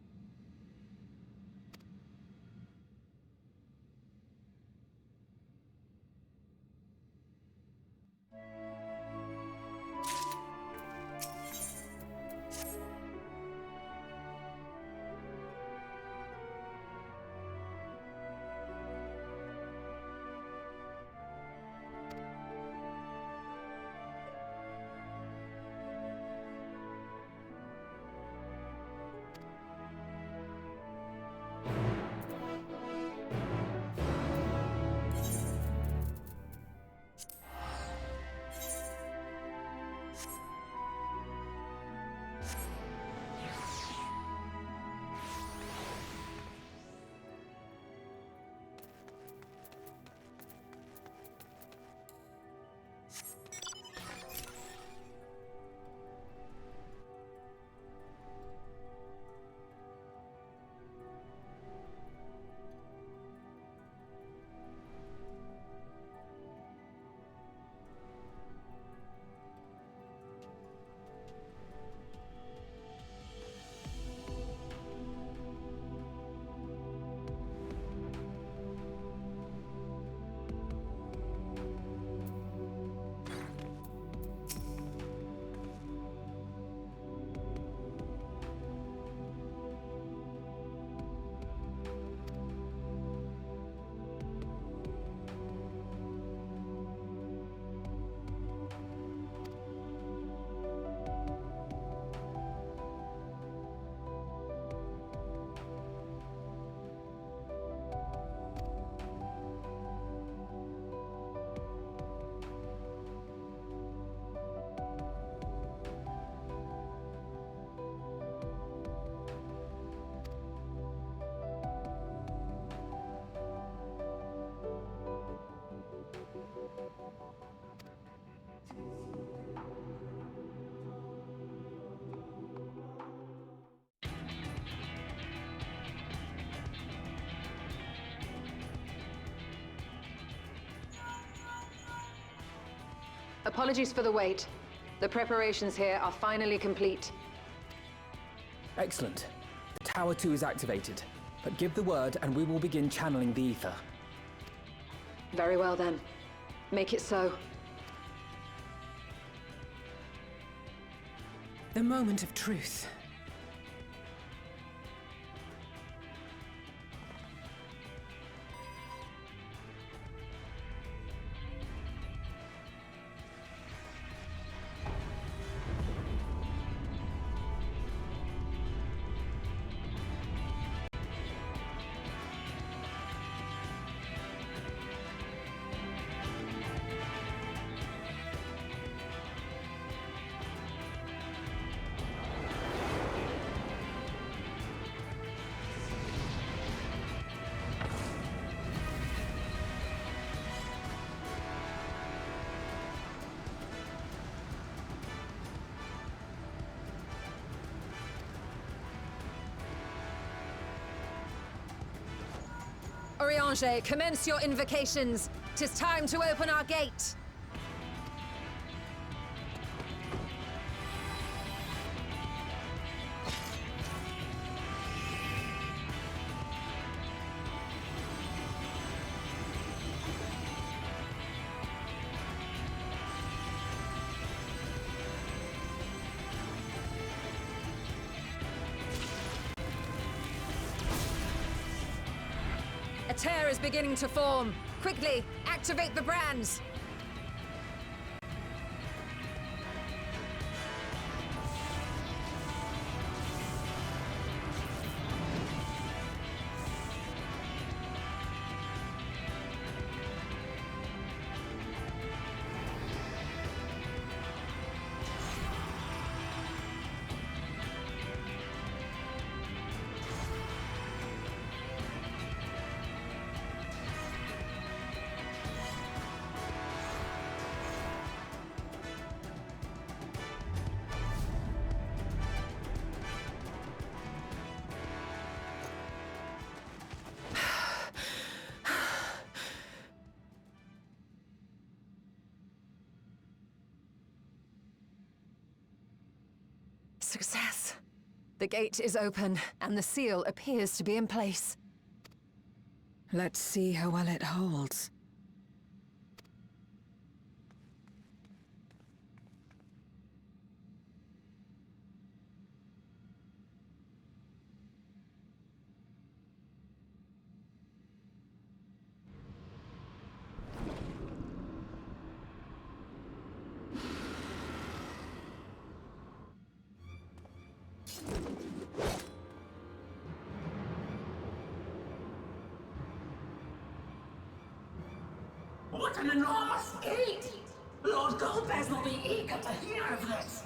Apologies for the wait. The preparations here are finally complete. Excellent. Tower 2 is activated, but give the word and we will begin channeling the ether. Very well then. Make it so. The moment of truth. Oriange, commence your invocations. 'Tis time to open our gate. A tear is beginning to form. Quickly, activate the brands. The gate is open, and the seal appears to be in place. Let's see how well it holds. What an enormous gate! Lord Golbez will be eager to hear of this!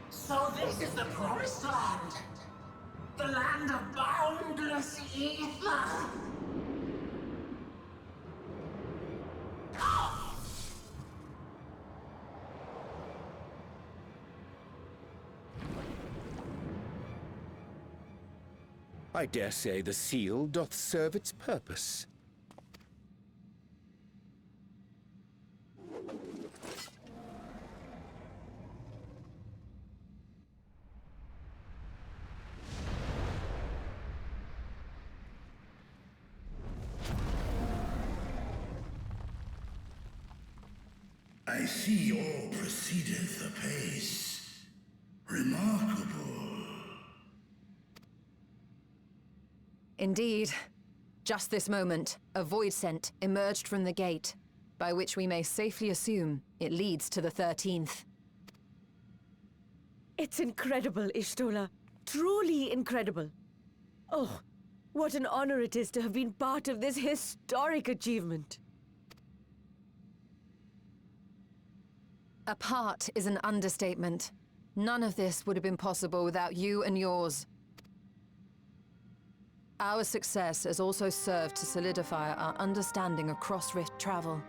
So this is the Promised Land! The land of boundless ether! I dare say the seal doth serve its purpose. I see all proceedeth apace. Remarkable. Indeed. Just this moment, a void scent emerged from the gate, by which we may safely assume it leads to the 13th. It's incredible, Ishtola. Truly incredible. Oh, what an honor it is to have been part of this historic achievement. A part is an understatement. None of this would have been possible without you and yours. Our success has also served to solidify our understanding of cross-rift travel.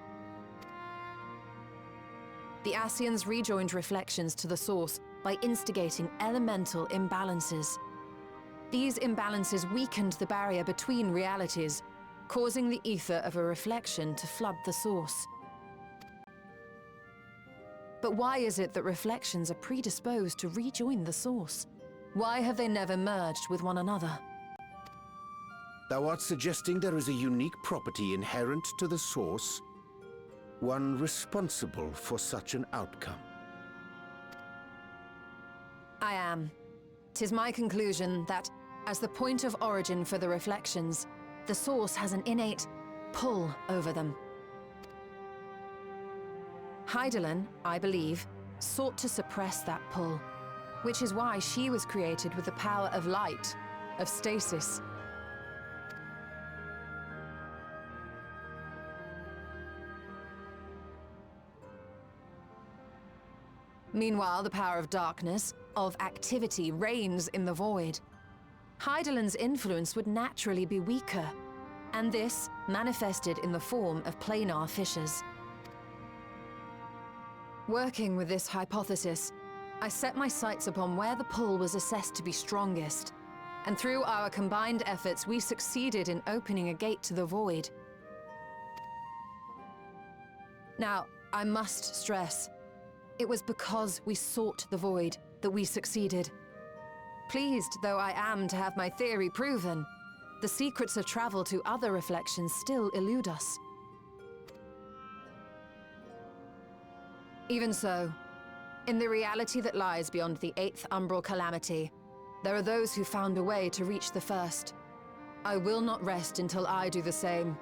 The Ascians rejoined reflections to the source by instigating elemental imbalances. These imbalances weakened the barrier between realities, causing the ether of a reflection to flood the source. But why is it that reflections are predisposed to rejoin the source? Why have they never merged with one another? Thou art suggesting there is a unique property inherent to the source, one responsible for such an outcome. I am. 'Tis my conclusion that, as the point of origin for the reflections, the source has an innate pull over them. Hydaelyn, I believe, sought to suppress that pull, which is why she was created with the power of light, of stasis. Meanwhile, the power of darkness, of activity, reigns in the void. Hydaelyn's influence would naturally be weaker, and this manifested in the form of planar fissures. Working with this hypothesis, I set my sights upon where the pull was assessed to be strongest, and through our combined efforts, we succeeded in opening a gate to the void. Now, I must stress, it was because we sought the void that we succeeded. Pleased though I am to have my theory proven, the secrets of travel to other reflections still elude us. Even so, in the reality that lies beyond the 8th umbral calamity, there are those who found a way to reach the first. I will not rest until I do the same.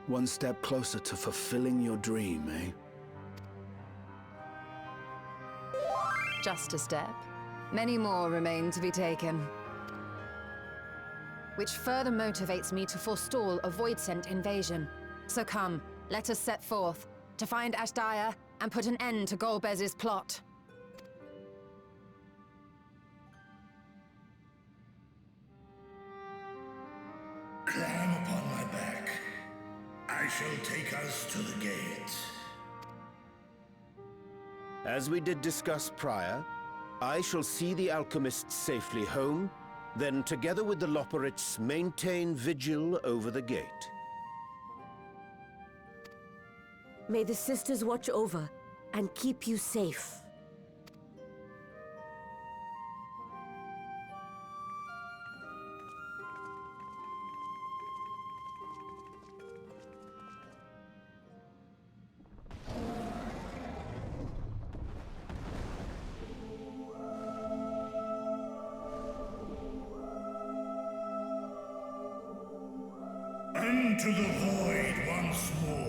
One step closer to fulfilling your dream, eh? Just a step. Many more remain to be taken. Which further motivates me to forestall a void-sent invasion. So come, let us set forth, to find Ashdaya and put an end to Golbez's plot. Climb upon my back. I shall take us to the gate. As we did discuss prior, I shall see the alchemists safely home, Then, together with the Loporrits, maintain vigil over the gate. May the sisters watch over and keep you safe. Into the void once more.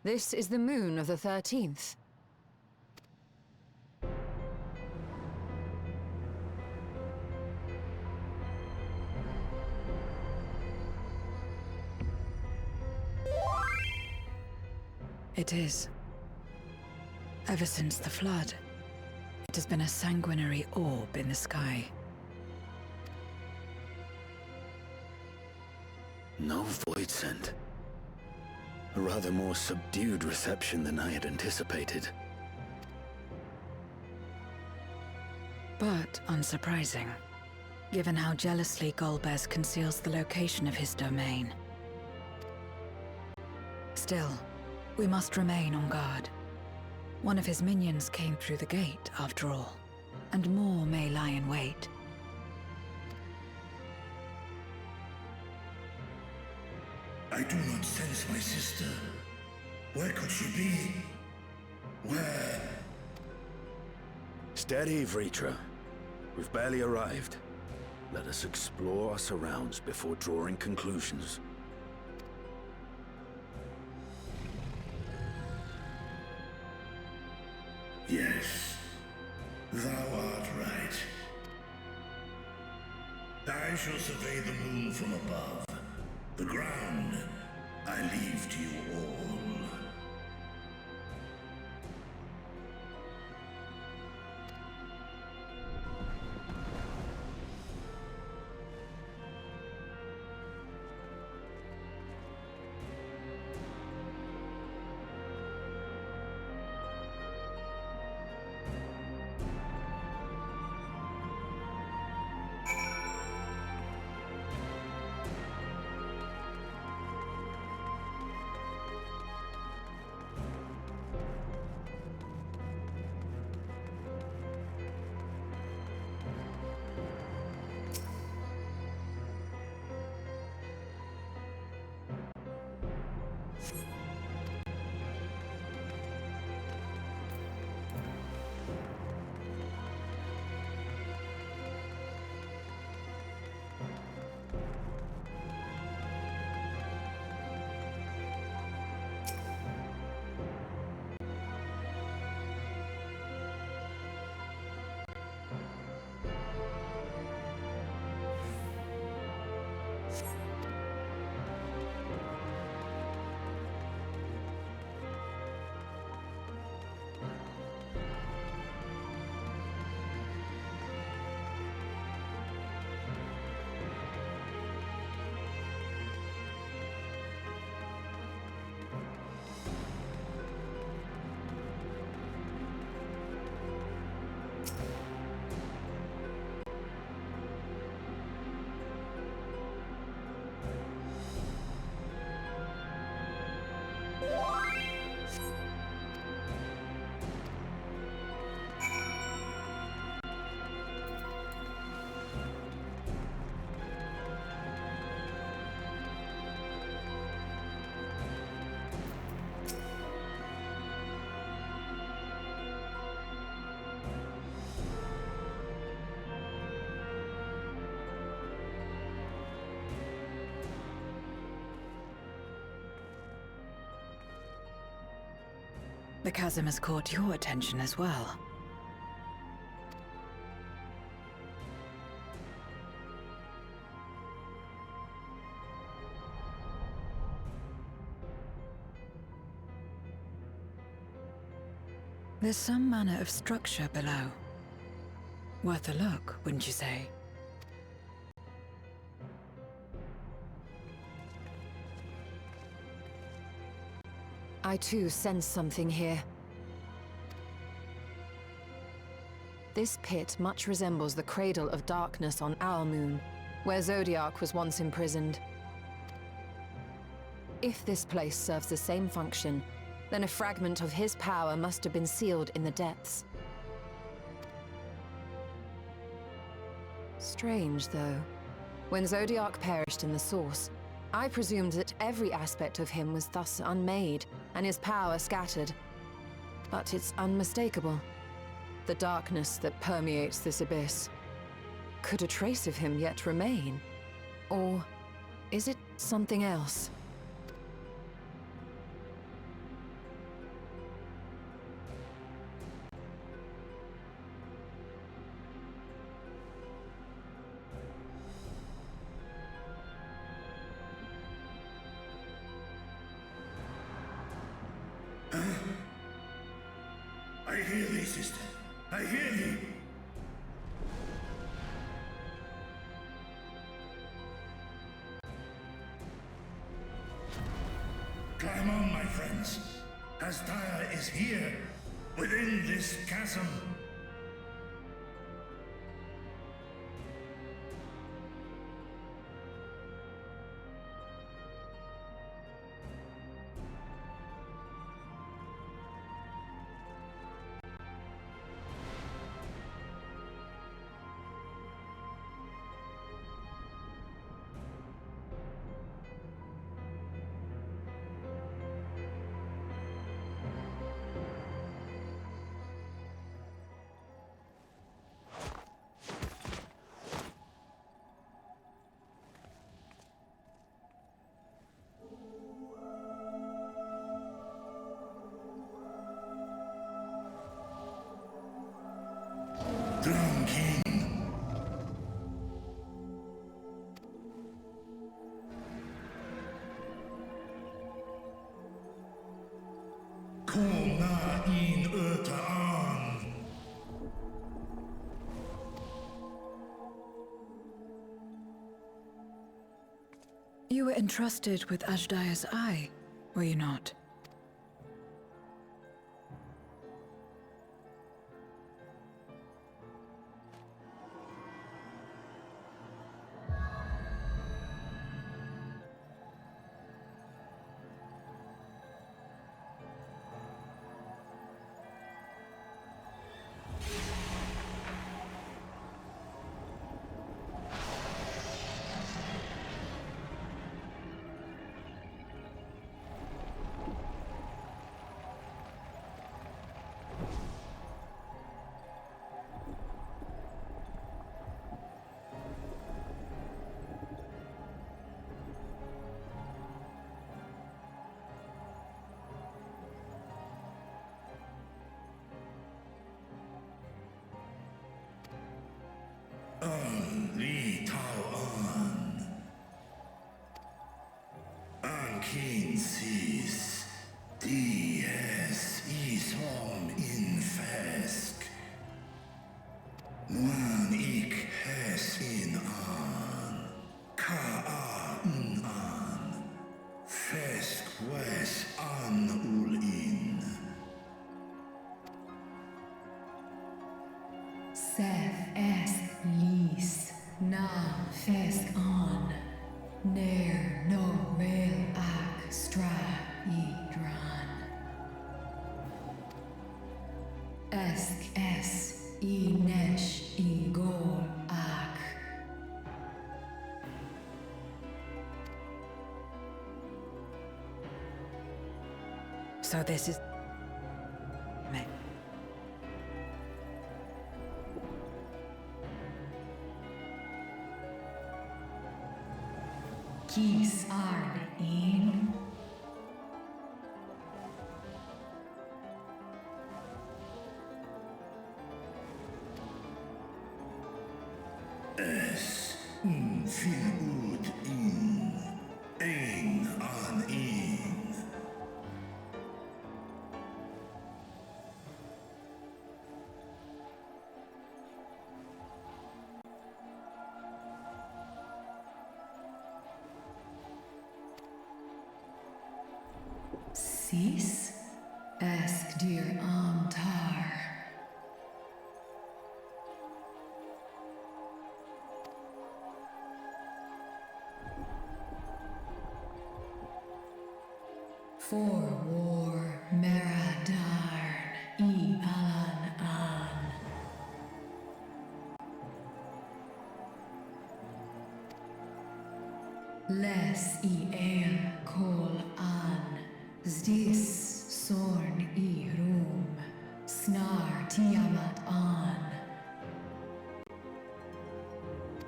This is the moon of the 13th. It is. Ever since the flood, it has been a sanguinary orb in the sky. No void scent. A rather more subdued reception than I had anticipated. But unsurprising, given how jealously Golbez conceals the location of his domain. Still, we must remain on guard. One of his minions came through the gate, after all, and more may lie in wait. I do not sense my sister. Where could she be? Where? Steady, Vritra. We've barely arrived. Let us explore our surrounds before drawing conclusions. Yes, thou art right. I shall survey the moon from above. The ground, I leave to you all. The chasm has caught your attention as well. There's some manner of structure below. Worth a look, wouldn't you say? I too sense something here. This pit much resembles the Cradle of Darkness on our moon, where Zodiac was once imprisoned. If this place serves the same function, then a fragment of his power must have been sealed in the depths. Strange, though. When Zodiac perished in the Source, I presumed that every aspect of him was thus unmade, and his power scattered. But it's unmistakable. The darkness that permeates this abyss. Could a trace of him yet remain? Or is it something else? I hear thee, sister. I hear thee. Climb on, my friends. Astaya is here, within this chasm. Drown King. Kom na in öta an. You were entrusted with Ajdaya's eye, were you not? Li Tao An. An King sees. Dies Isom in Fesk. Nuan ik hes in an. Ka an. Fesk wes an ul in. Seth es lis, na fesk on, ner no vel ak stra I dran. Esk es I nesh I gol ak. So this is... Kis arn in. Es fin ut in. Ein an in. Sis? Ask dear Amtar. For war, Meradarn, Alan an. Les el kol an, zdis sorn rum, snar tiamat an.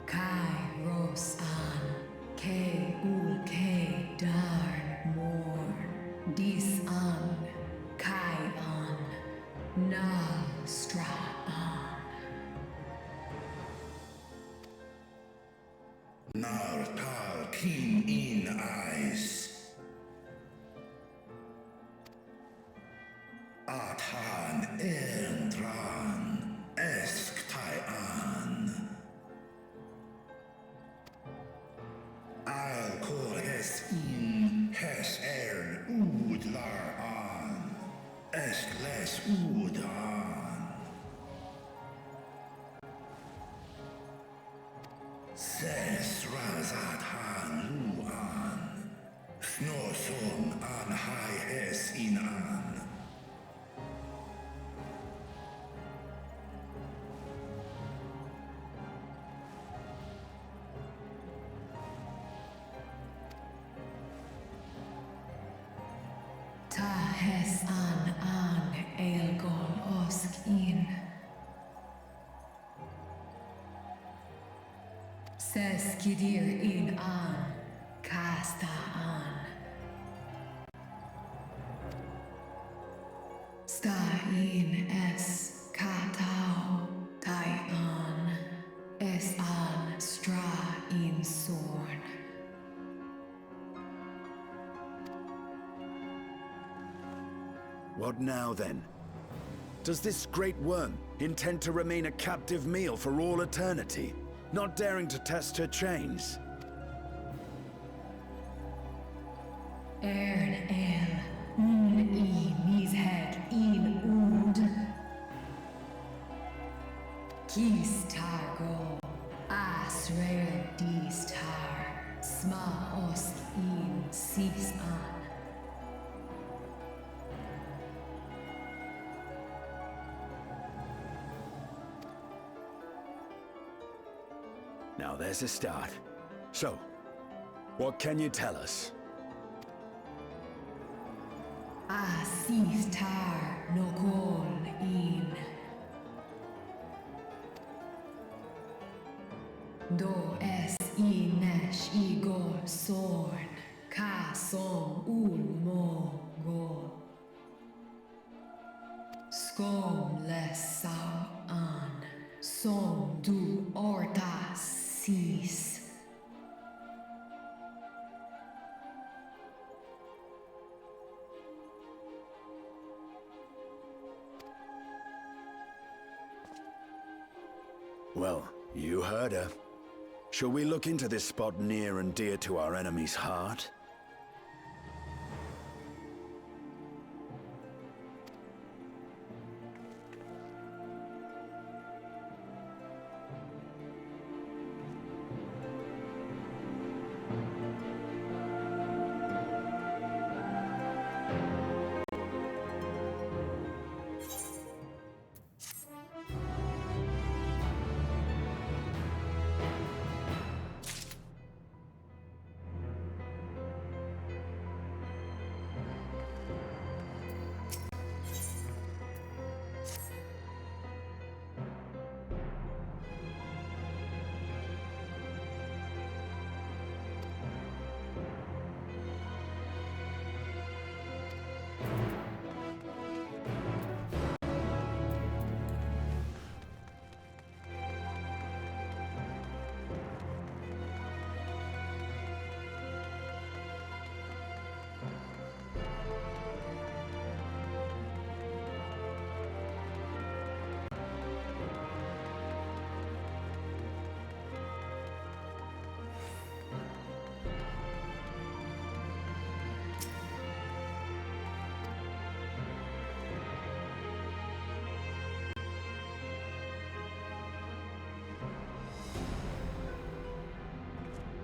Kai ros an, ke ul ke darn morn, dis an, kai an, nal stra an. Nar tal kin in eyes. Athan dran esk tai an. I'll call hes in hes ud lar an. Esk les ud an. Ses razat han lu an. Snoson an hai hes in an. Ta hes an elgol osk in. Ses kidir in an, kasta an. Sta in es katao, tai an, es an stra in sorn. What now, then? Does this great worm intend to remain a captive meal for all eternity, not daring to test her chains? Ern el, mis head in ud. Kis targo, asrael dis tar, sma osk in sis an. Now there's a start. So, what can you tell us? Sis tar no kol in. Do es inesh igor sorn, ka som mo gol. Skom les sau an, som du orta sis. Well, you heard her. Shall we look into this spot near and dear to our enemy's heart?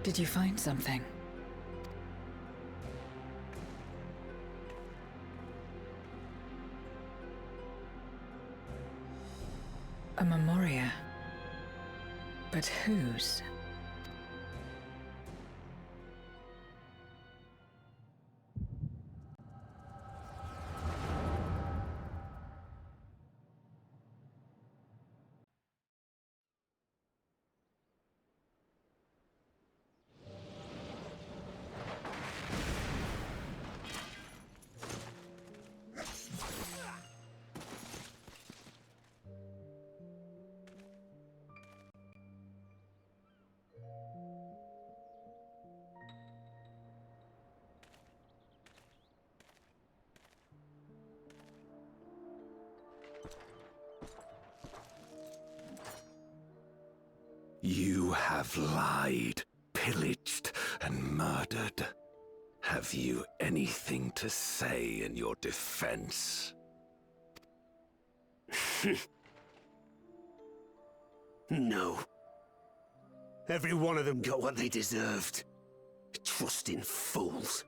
Did you find something? A memoria. But whose? You have lied, pillaged, and murdered. Have you anything to say in your defense? No. Every one of them got what they deserved. Trusting fools.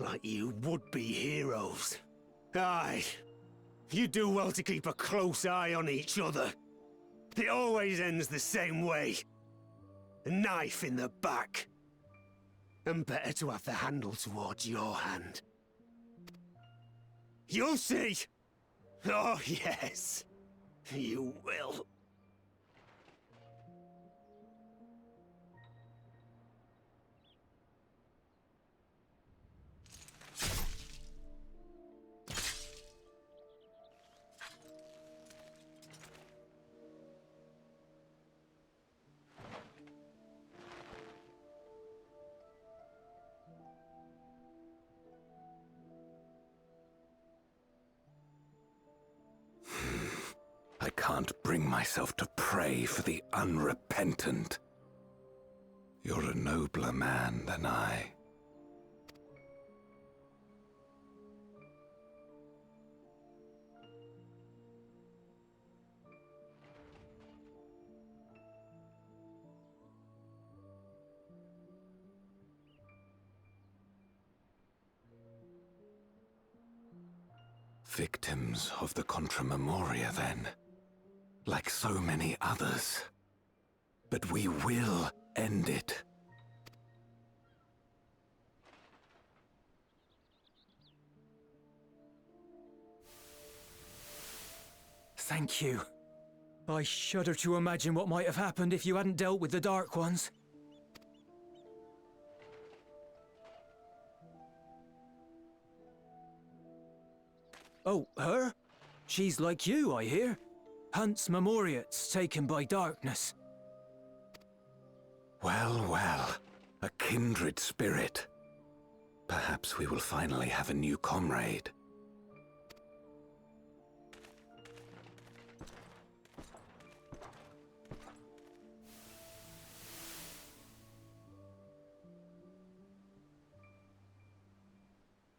Like you would-be heroes. Aye. You do well to keep a close eye on each other. It always ends the same way. A knife in the back. And better to have the handle towards your hand. You'll see! Oh, yes. You will. I can't bring myself to pray for the unrepentant. You're a nobler man than I. Victims of the Contra Memoria, then. Like so many others. But we will end it. Thank you. I shudder to imagine what might have happened if you hadn't dealt with the Dark Ones. Oh, her? She's like you, I hear. Hunts memoriats taken by darkness. Well, well. A kindred spirit. Perhaps we will finally have a new comrade.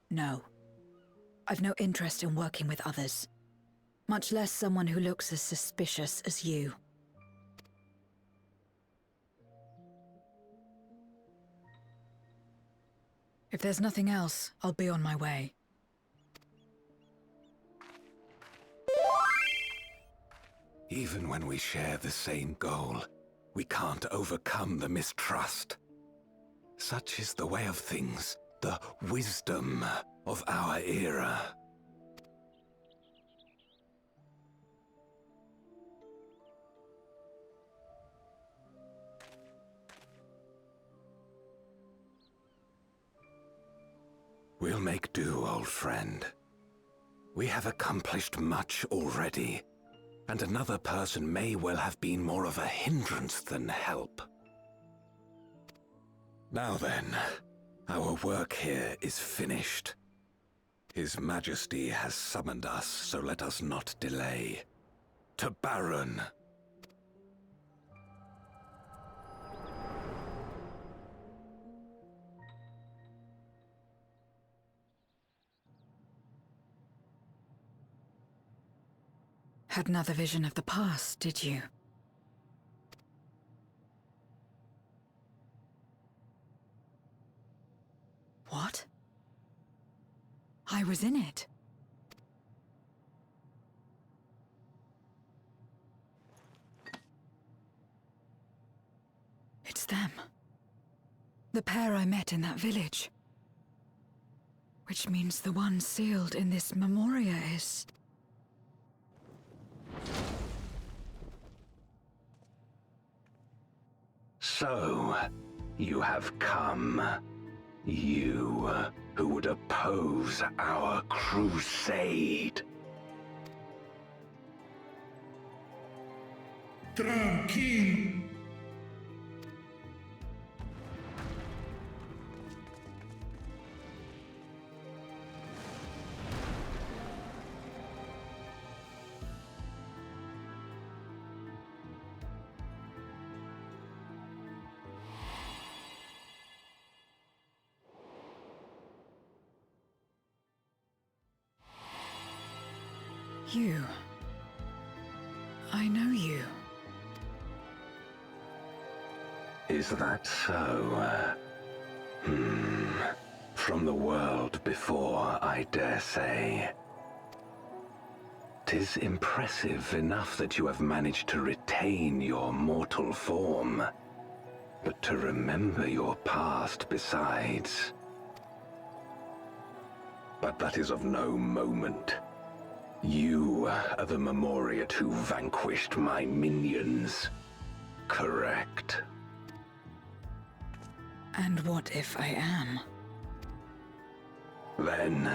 No. I've no interest in working with others. Much less someone who looks as suspicious as you. If there's nothing else, I'll be on my way. Even when we share the same goal, we can't overcome the mistrust. Such is the way of things, the wisdom of our era. We'll make do, old friend. We have accomplished much already, and another person may well have been more of a hindrance than help. Now then, our work here is finished. His Majesty has summoned us, so let us not delay. To Baron! Had another vision of the past, did you? What? I was in it. It's them. The pair I met in that village. Which means the one sealed in this memoria is... So, you have come. You, who would oppose our crusade. Tranquilo. You. I know you. Is that so? From the world before, I dare say. 'Tis impressive enough that you have managed to retain your mortal form, but to remember your past besides. But that is of no moment. You are the Memoriat who vanquished my minions, correct? And what if I am? Then...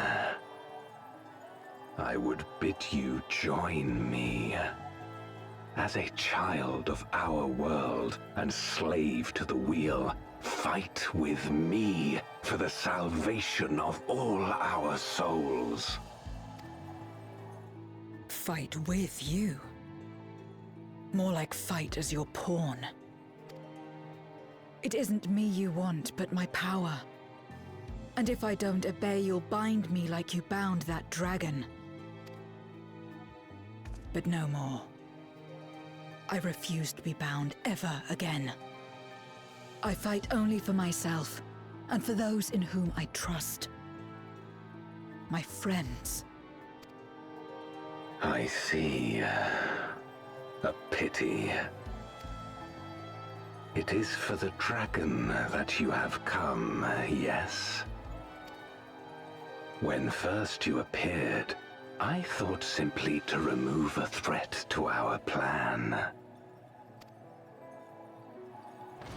I would bid you join me. As a child of our world and slave to the wheel, fight with me for the salvation of all our souls. Fight with you. More like fight as your pawn. It isn't me you want, but my power. And if I don't obey, you'll bind me like you bound that dragon. But no more. I refuse to be bound ever again. I fight only for myself, and for those in whom I trust. My friends. I see. A pity. It is for the dragon that you have come, yes? When first you appeared, I thought simply to remove a threat to our plan.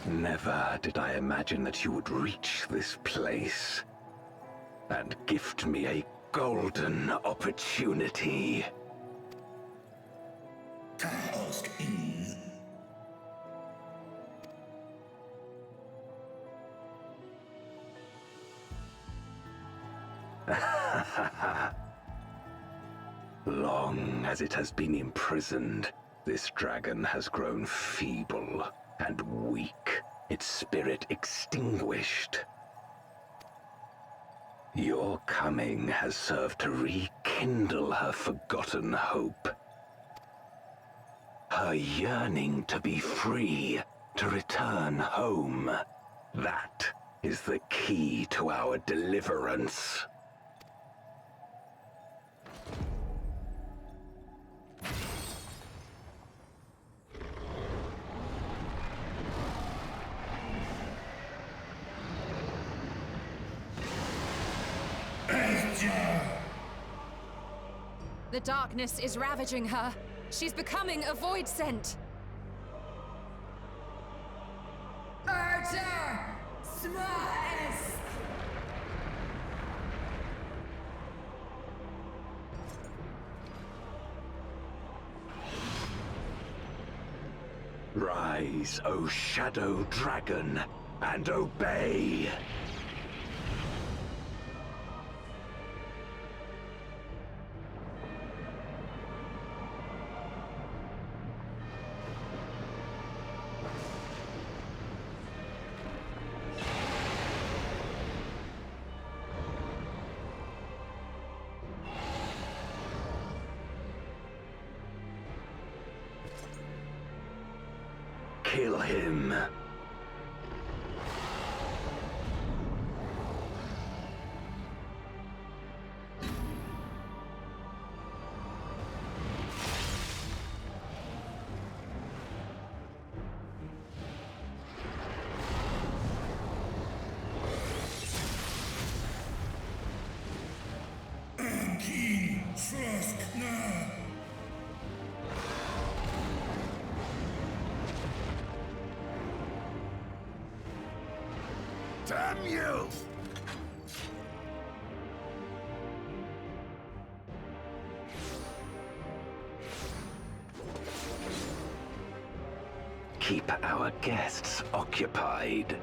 Never did I imagine that you would reach this place and gift me a golden opportunity. Long as it has been imprisoned, this dragon has grown feeble and weak, its spirit extinguished. Your coming has served to rekindle her forgotten hope. Her yearning to be free, to return home. That is the key to our deliverance. The darkness is ravaging her. She's becoming a void scent. Archer! Smash! Rise, O Shadow Dragon, and obey! Kill him. Damn you! Keep our guests occupied.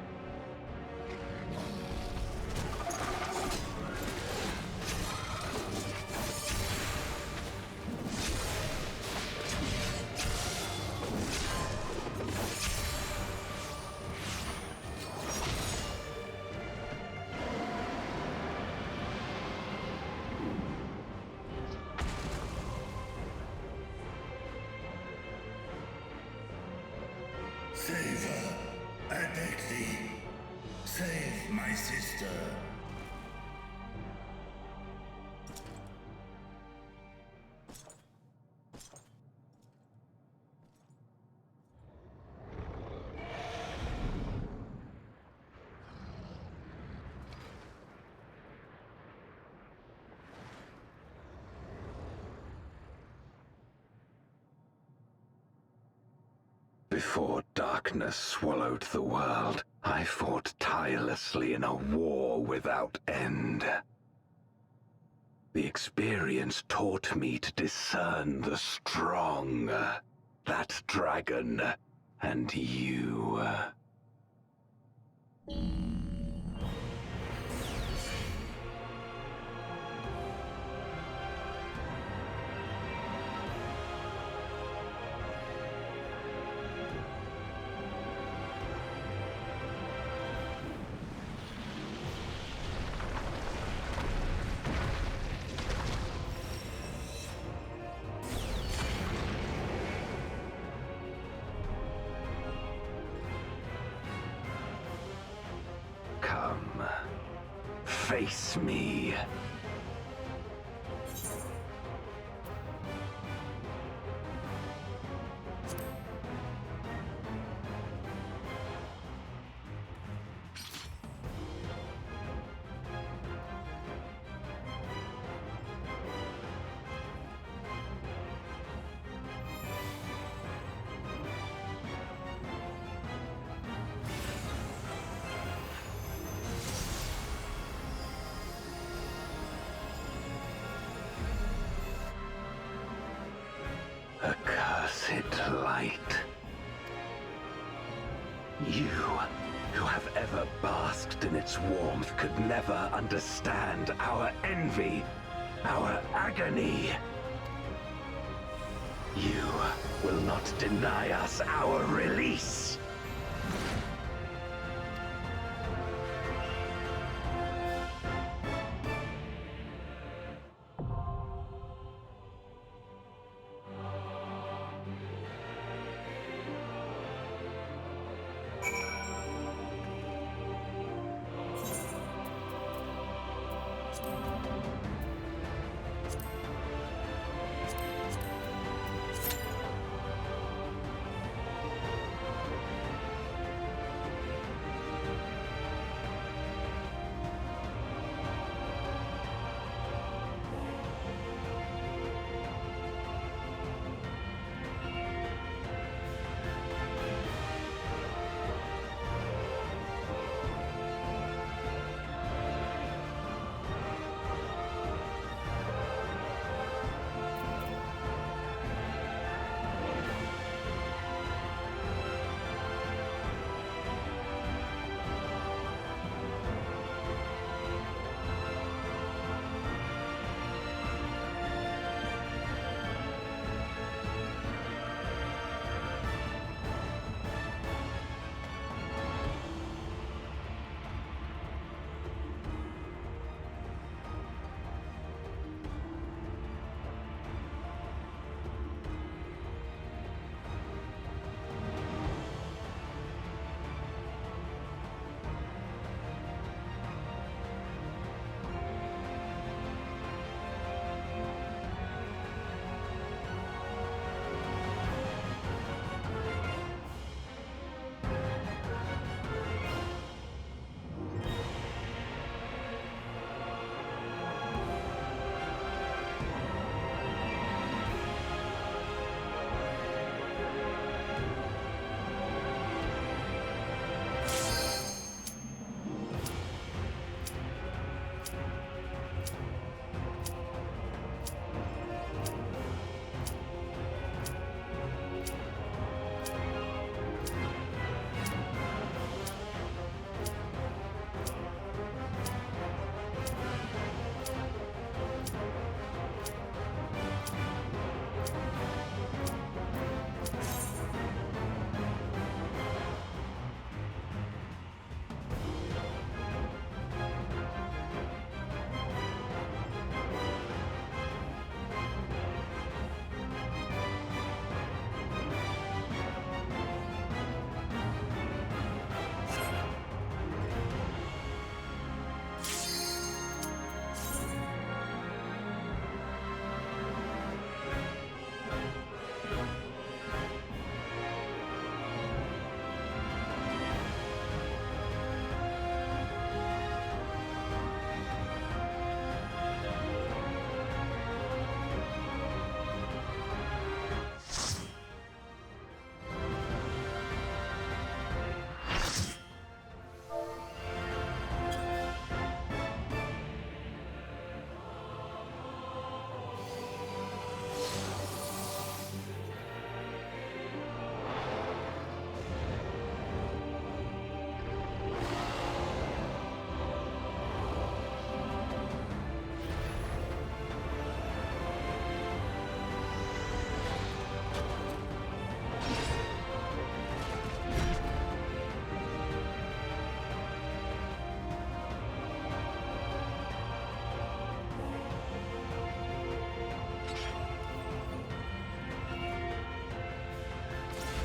Save her. I beg thee. Save my sister. Before darkness swallowed the world, I fought tirelessly in a war without end. The experience taught me to discern the strong, that dragon, and you. Come, face me. Accursed light. You, who have ever basked in its warmth, could never understand our envy, our agony. You will not deny us our release.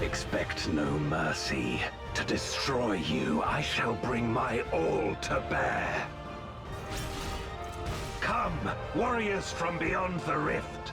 Expect no mercy. To destroy you, I shall bring my all to bear. Come, warriors from beyond the rift.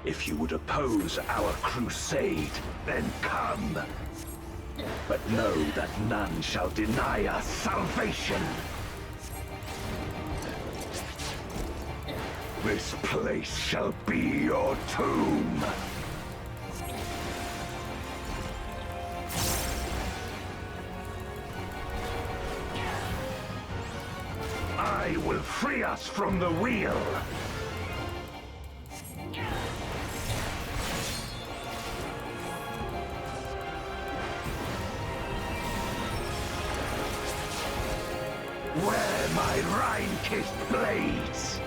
If you would oppose our crusade, then come. But know that none shall deny us salvation. This place shall be your tomb. I will free us from the wheel. Where my Rhine-kissed blades,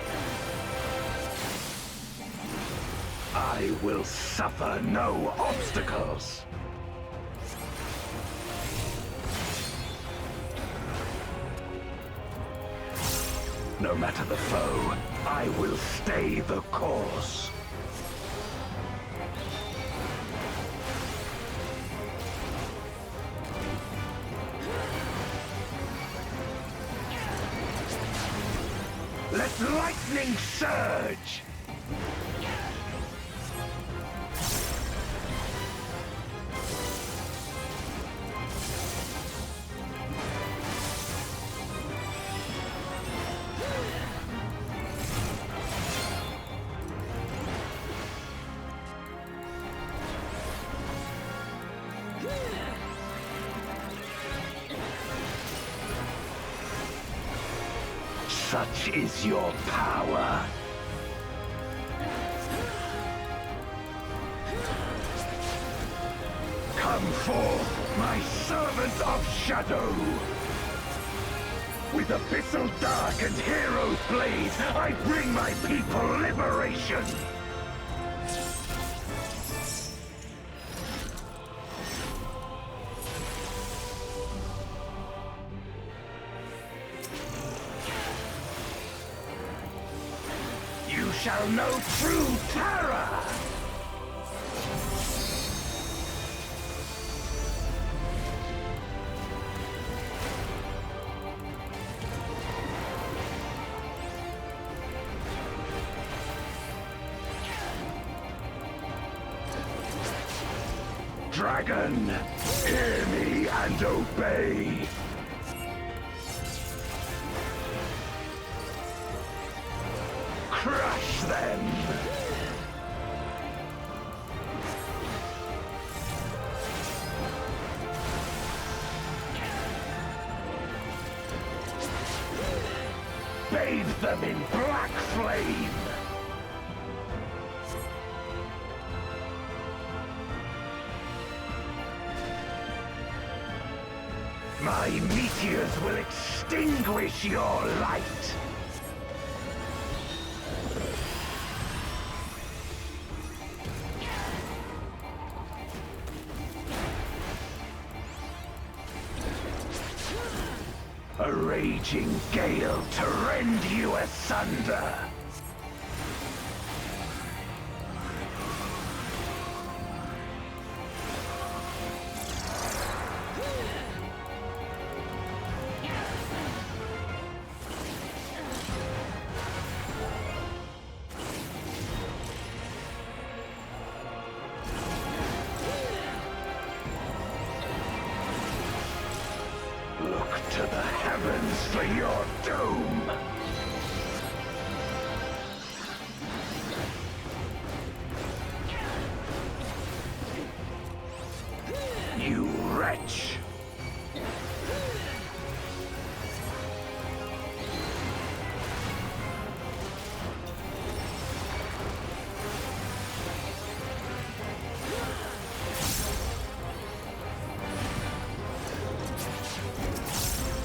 I will suffer no obstacles. No matter the foe, I will stay the course. Let lightning surge! Such is your power. Come forth, my servant of shadow! With abyssal dark and hero's blaze, I bring my people liberation! You shall know true terror! Dragon, hear me and obey! Crush them! Bathe them in black flame! My meteors will extinguish your light! A raging gale to rend you asunder! Look to the heavens for your doom! You wretch!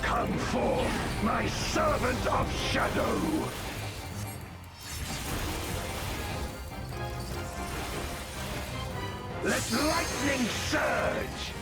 Come forth! forth, my servant of shadow! Let lightning surge!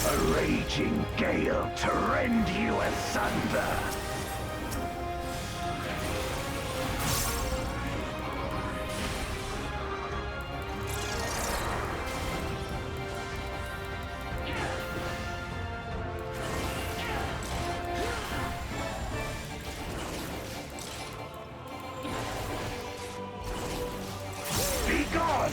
A raging gale to rend you asunder! Be gone!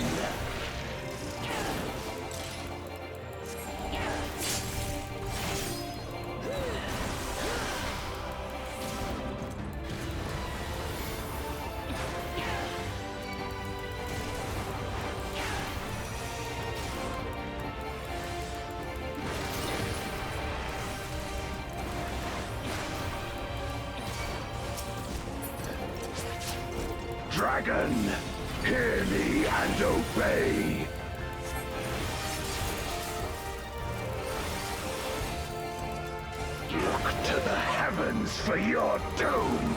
Dragon, hear me and obey! Look to the heavens for your doom!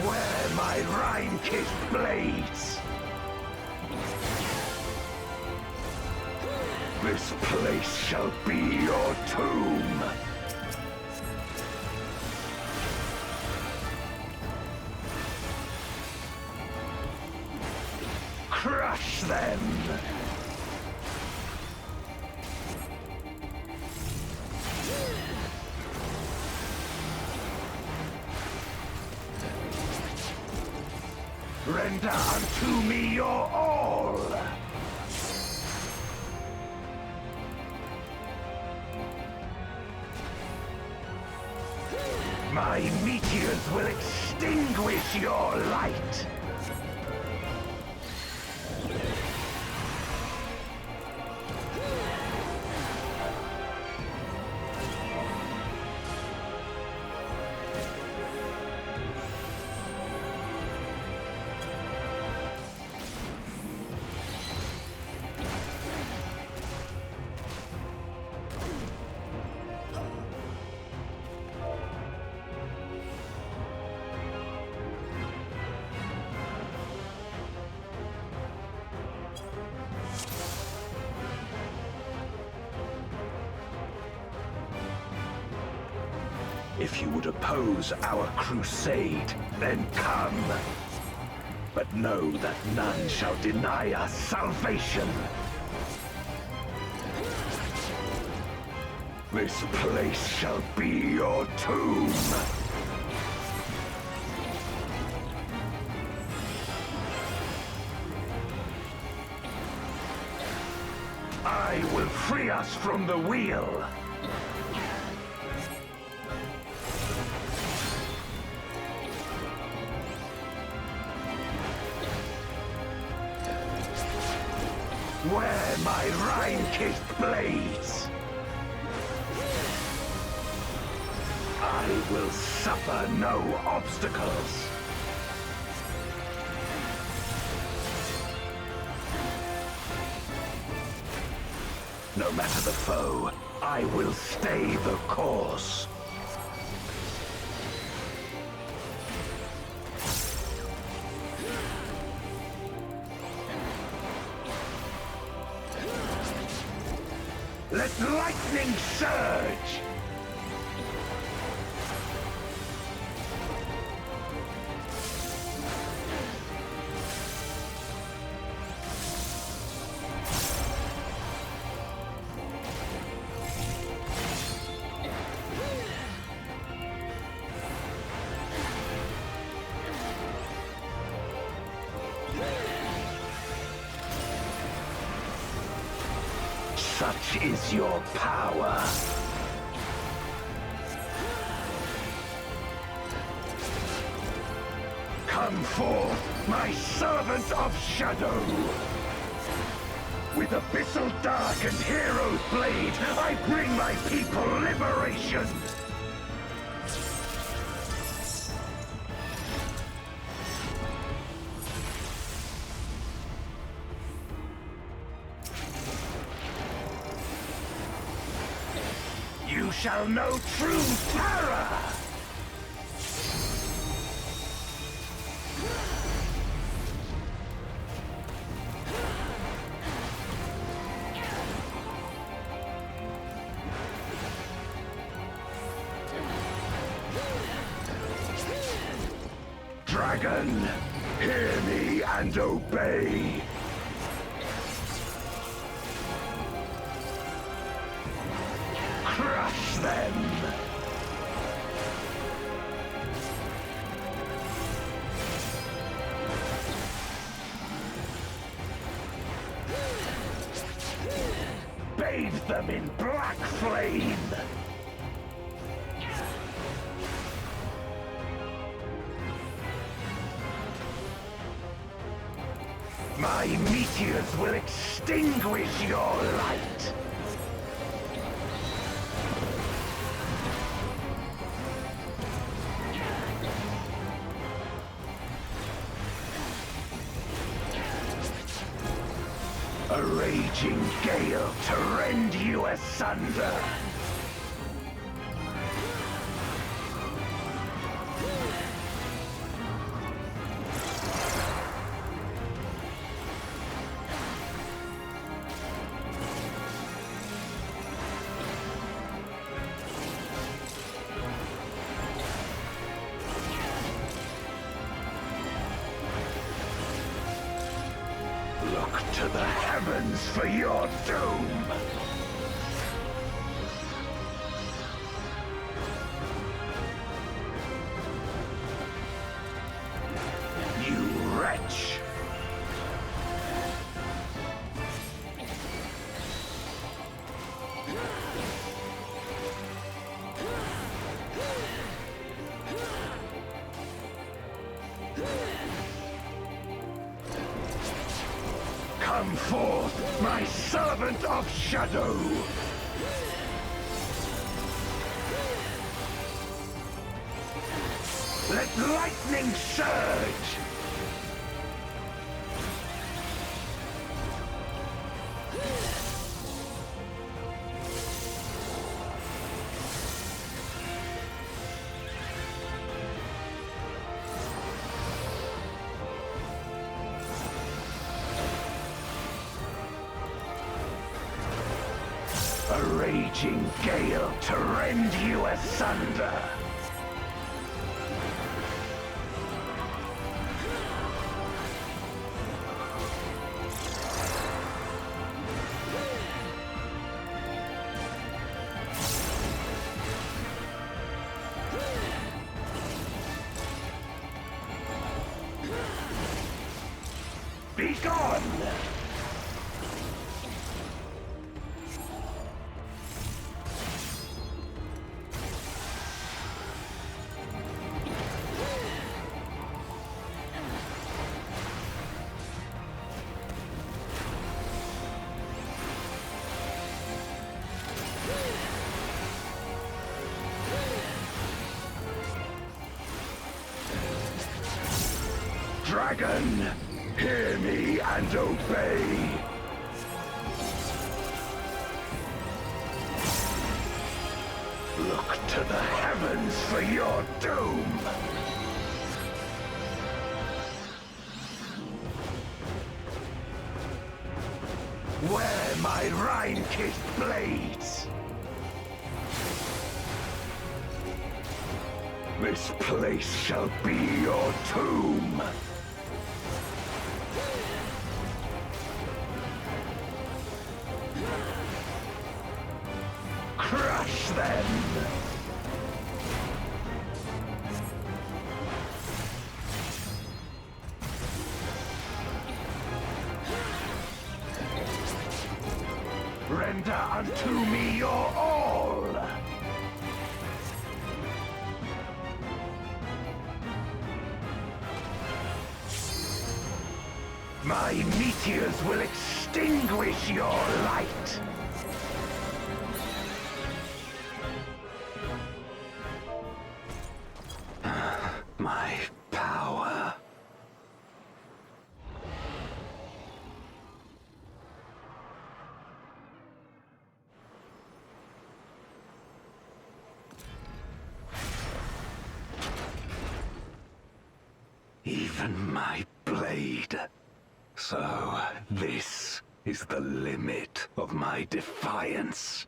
Wear my rime-kissed blades! This place shall be your tomb! Crush them! Render unto me your all! My meteors will extinguish your light! If you would oppose our crusade, then come. But know that none shall deny us salvation. This place shall be your tomb. I will free us from the wheel. Wear my rime-kissed blades! I will suffer no obstacles! No matter the foe, I will stay the course! Let lightning surge! Such is your power. Come forth, my servant of shadow! With abyssal dark and hero's blade, I bring my people liberation! You shall know true terror! Dragon, hear me and obey! Crush them! Bathe them in black flame! My meteors will extinguish your light! A raging gale to rend you asunder! Look to the heavens for your doom! You wretch! Come forth, my servant of shadow! Let lightning surge! A raging gale to rend you asunder! Be gone! Dragon, hear me and obey! Look to the heavens for your doom! Wear my Rhine-kissed blades! This place shall be your tomb! Crush them! Render unto me your all! My meteors will extinguish your light! My power. Even my blade. So, this is the limit of my defiance.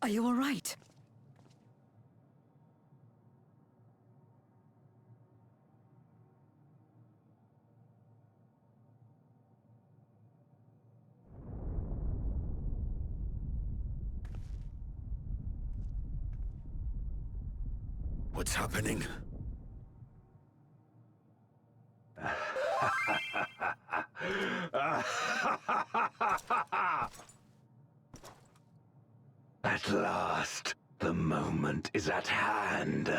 Are you all right? What's happening? At last, the moment is at hand.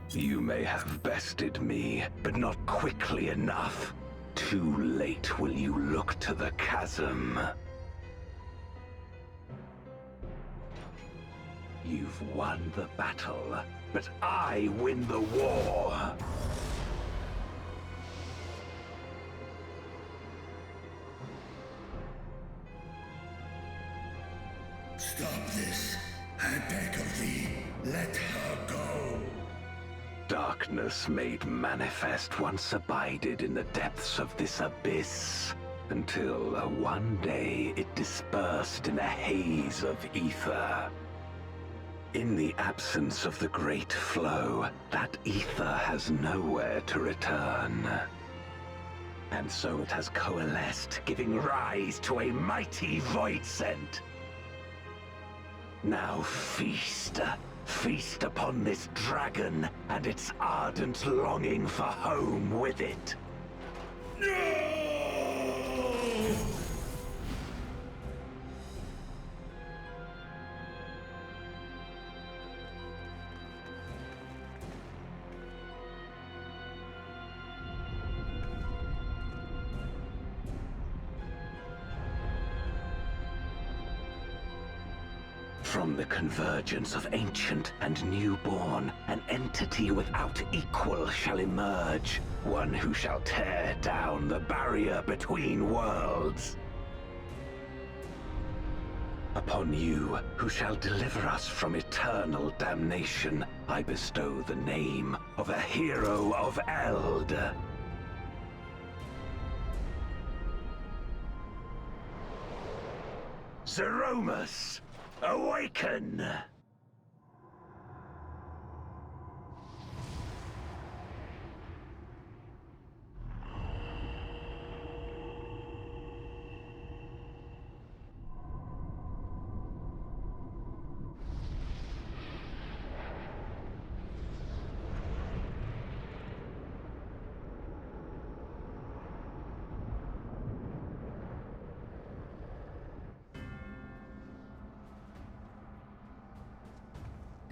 You may have bested me, but not quickly enough. Too late will you look to the chasm. You've won the battle, but I win the war. Stop this. I beg of thee, let her go. Darkness made manifest once abided in the depths of this abyss, until one day it dispersed in a haze of ether. In the absence of the great flow, that ether has nowhere to return. And so it has coalesced, giving rise to a mighty voidsent. Now feast. Feast upon this dragon and its ardent longing for home with it. From the convergence of ancient and newborn, an entity without equal shall emerge, one who shall tear down the barrier between worlds. Upon you, who shall deliver us from eternal damnation, I bestow the name of a hero of Eld. Zeromus! Awaken!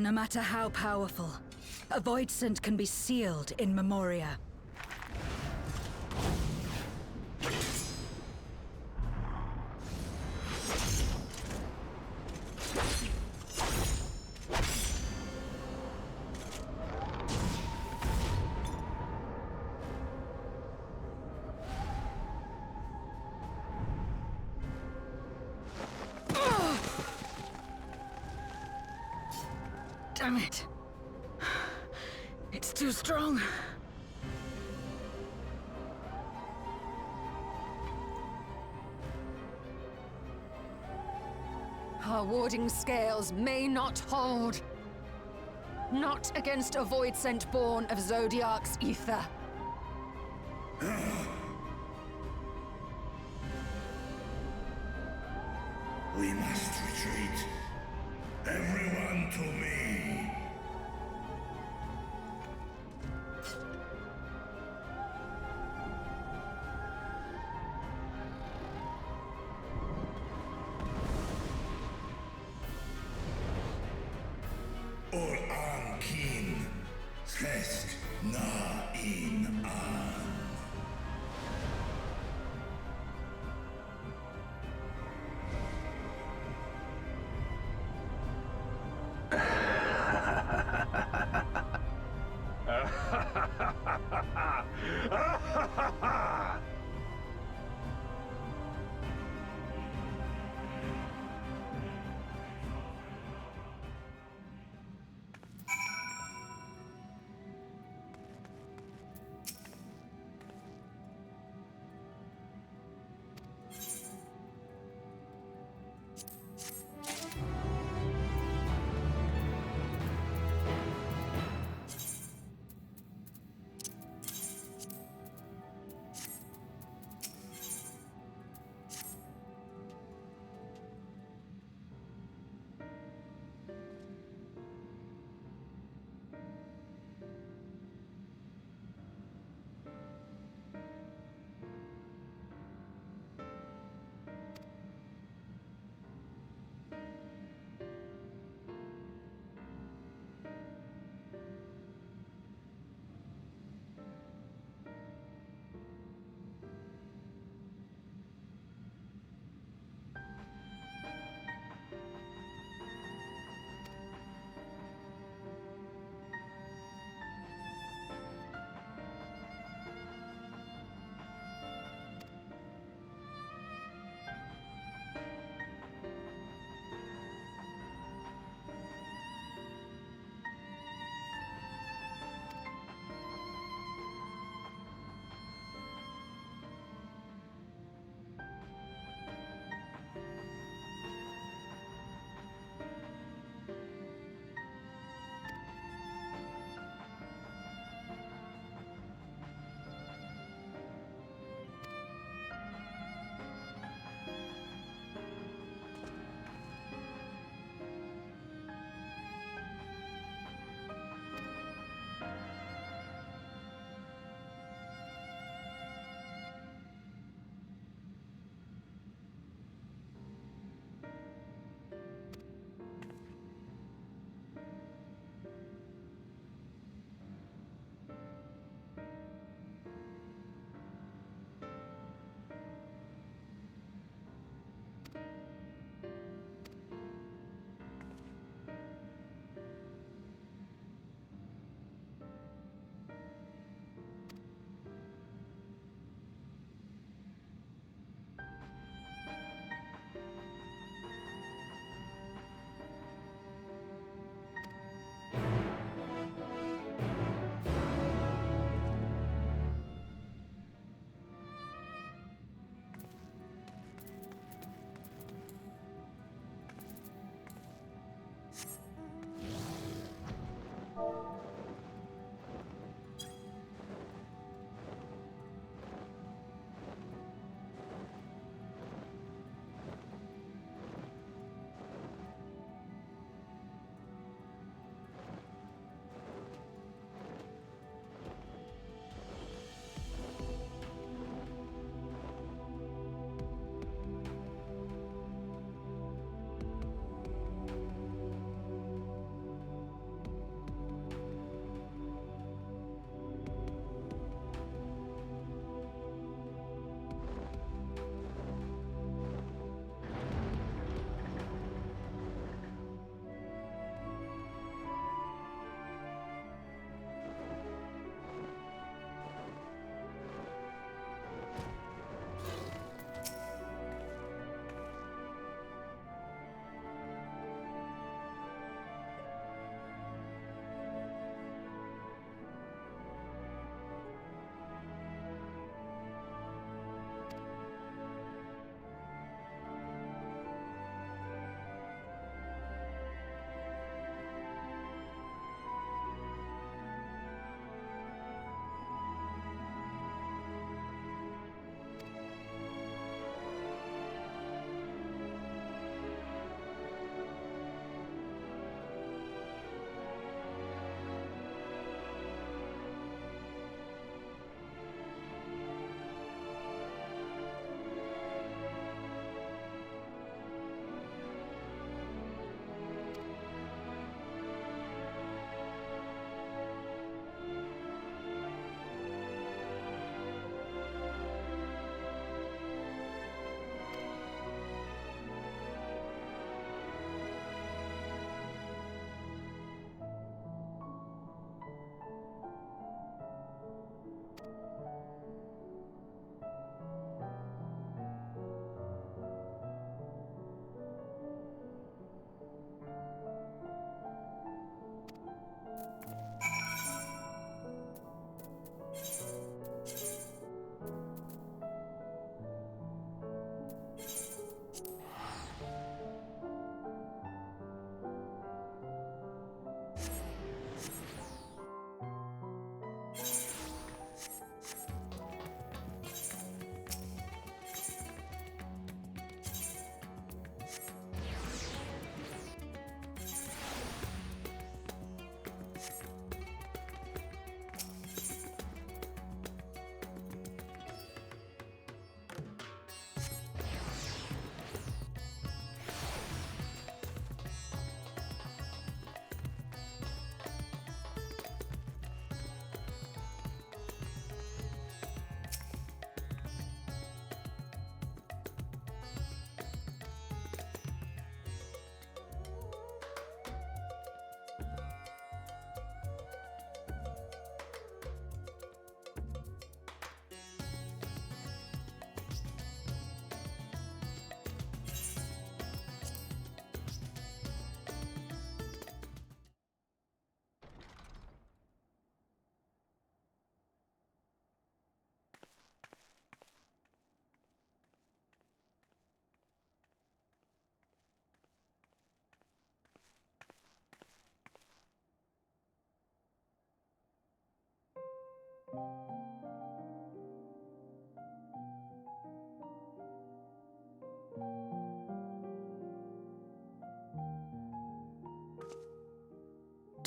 No matter how powerful, a voidsent can be sealed in Memoria. Damn it. It's too strong. Our warding scales may not hold. Not against a void scent born of Zodiac's ether. We must retreat. Everyone to me. Or an kin, Slesk na in an.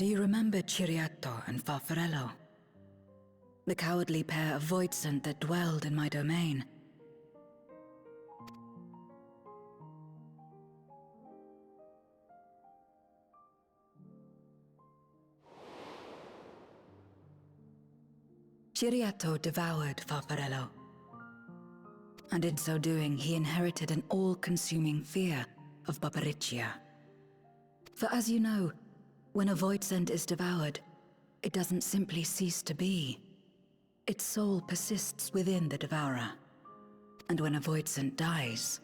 Do you remember Ciriato and Farfarello? The cowardly pair of voidsent that dwelled in my domain? Ciriato devoured Farfarello, and in so doing he inherited an all-consuming fear of Barbariccia. For as you know, when a voidsent is devoured, it doesn't simply cease to be. Its soul persists within the devourer, and when a voidsent dies,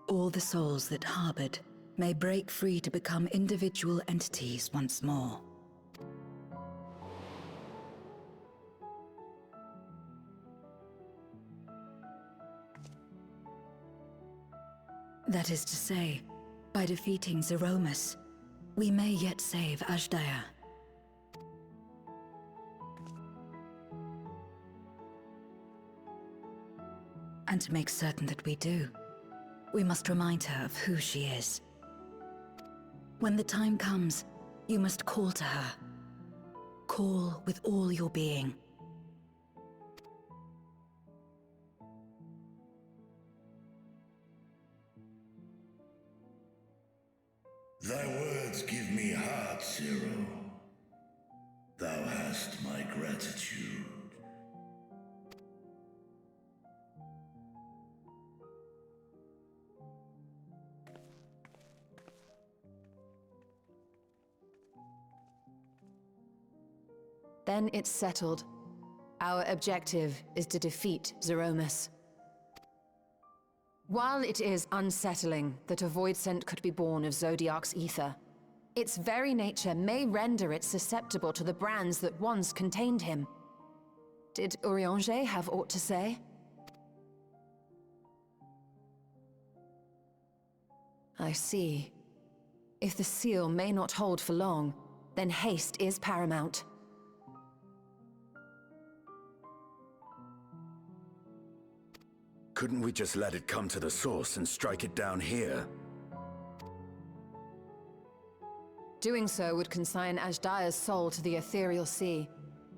all the souls that harbored may break free to become individual entities once more. That is to say, by defeating Zeromus, we may yet save Azdaja. And to make certain that we do, we must remind her of who she is. When the time comes, you must call to her. Call with all your being. Thy words give me heart, Zero. Thou hast my gratitude. Then it's settled. Our objective is to defeat Zeromus. While it is unsettling that a voidsent could be born of Zodiac's ether, its very nature may render it susceptible to the brands that once contained him. Did Urianger have aught to say? I see. If the seal may not hold for long, then haste is paramount. Couldn't we just let it come to the source and strike it down here? Doing so would consign Azdaja's soul to the ethereal sea.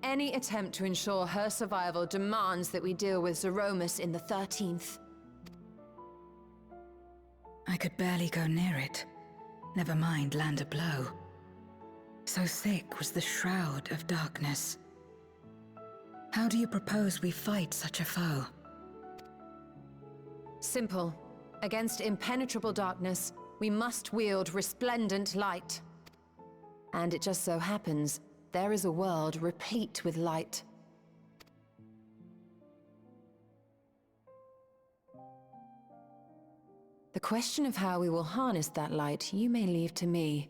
Any attempt to ensure her survival demands that we deal with Zeromus in the 13th. I could barely go near it. Never mind land a blow. So thick was the shroud of darkness. How do you propose we fight such a foe? Simple. Against impenetrable darkness, we must wield resplendent light. And it just so happens, there is a world replete with light. The question of how we will harness that light, you may leave to me.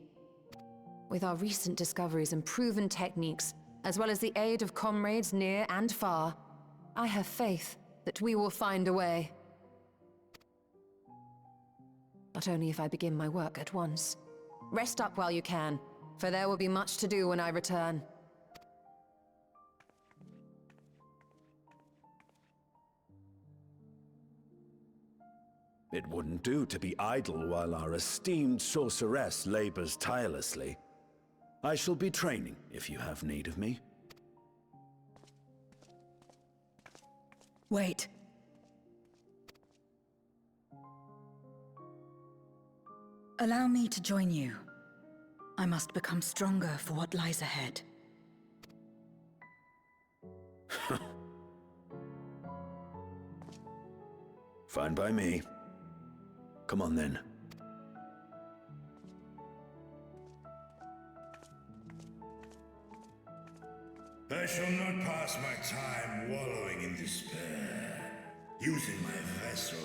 With our recent discoveries and proven techniques, as well as the aid of comrades near and far, I have faith that we will find a way. But only if I begin my work at once. Rest up while you can, for there will be much to do when I return. It wouldn't do to be idle while our esteemed sorceress labors tirelessly. I shall be training if you have need of me. Wait. Allow me to join you. I must become stronger for what lies ahead. Fine by me. Come on then. I shall not pass my time wallowing in despair. Using my vessel,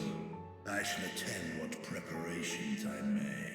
I shall attend what preparations I may.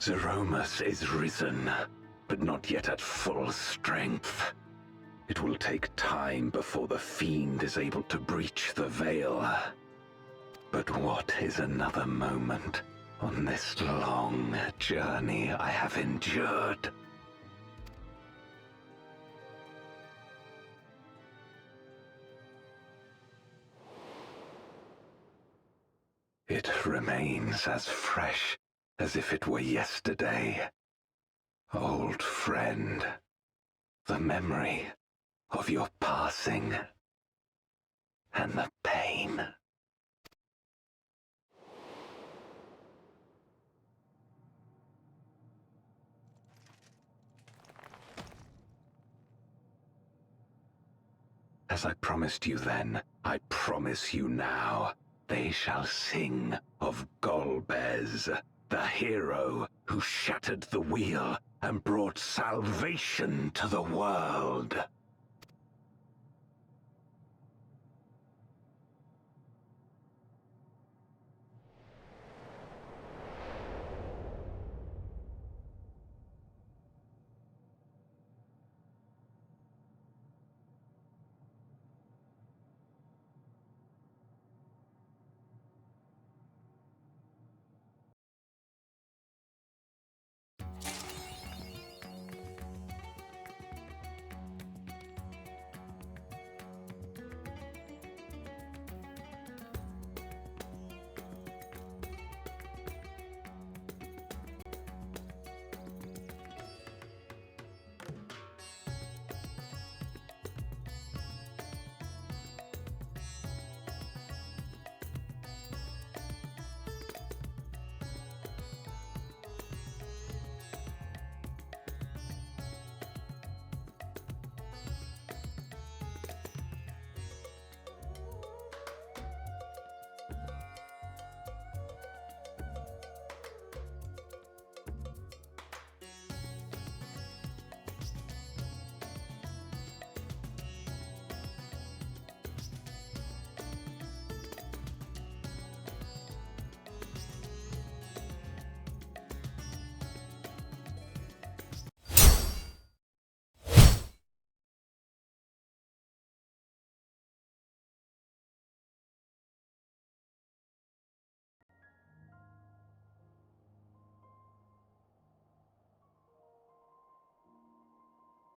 Zeromus is risen, but not yet at full strength. It will take time before the Fiend is able to breach the veil. But what is another moment on this long journey I have endured? It remains as fresh as if it were yesterday. Old friend, the memory of your passing and the pain. As I promised you then, I promise you now. They shall sing of Golbez, the hero who shattered the wheel and brought salvation to the world.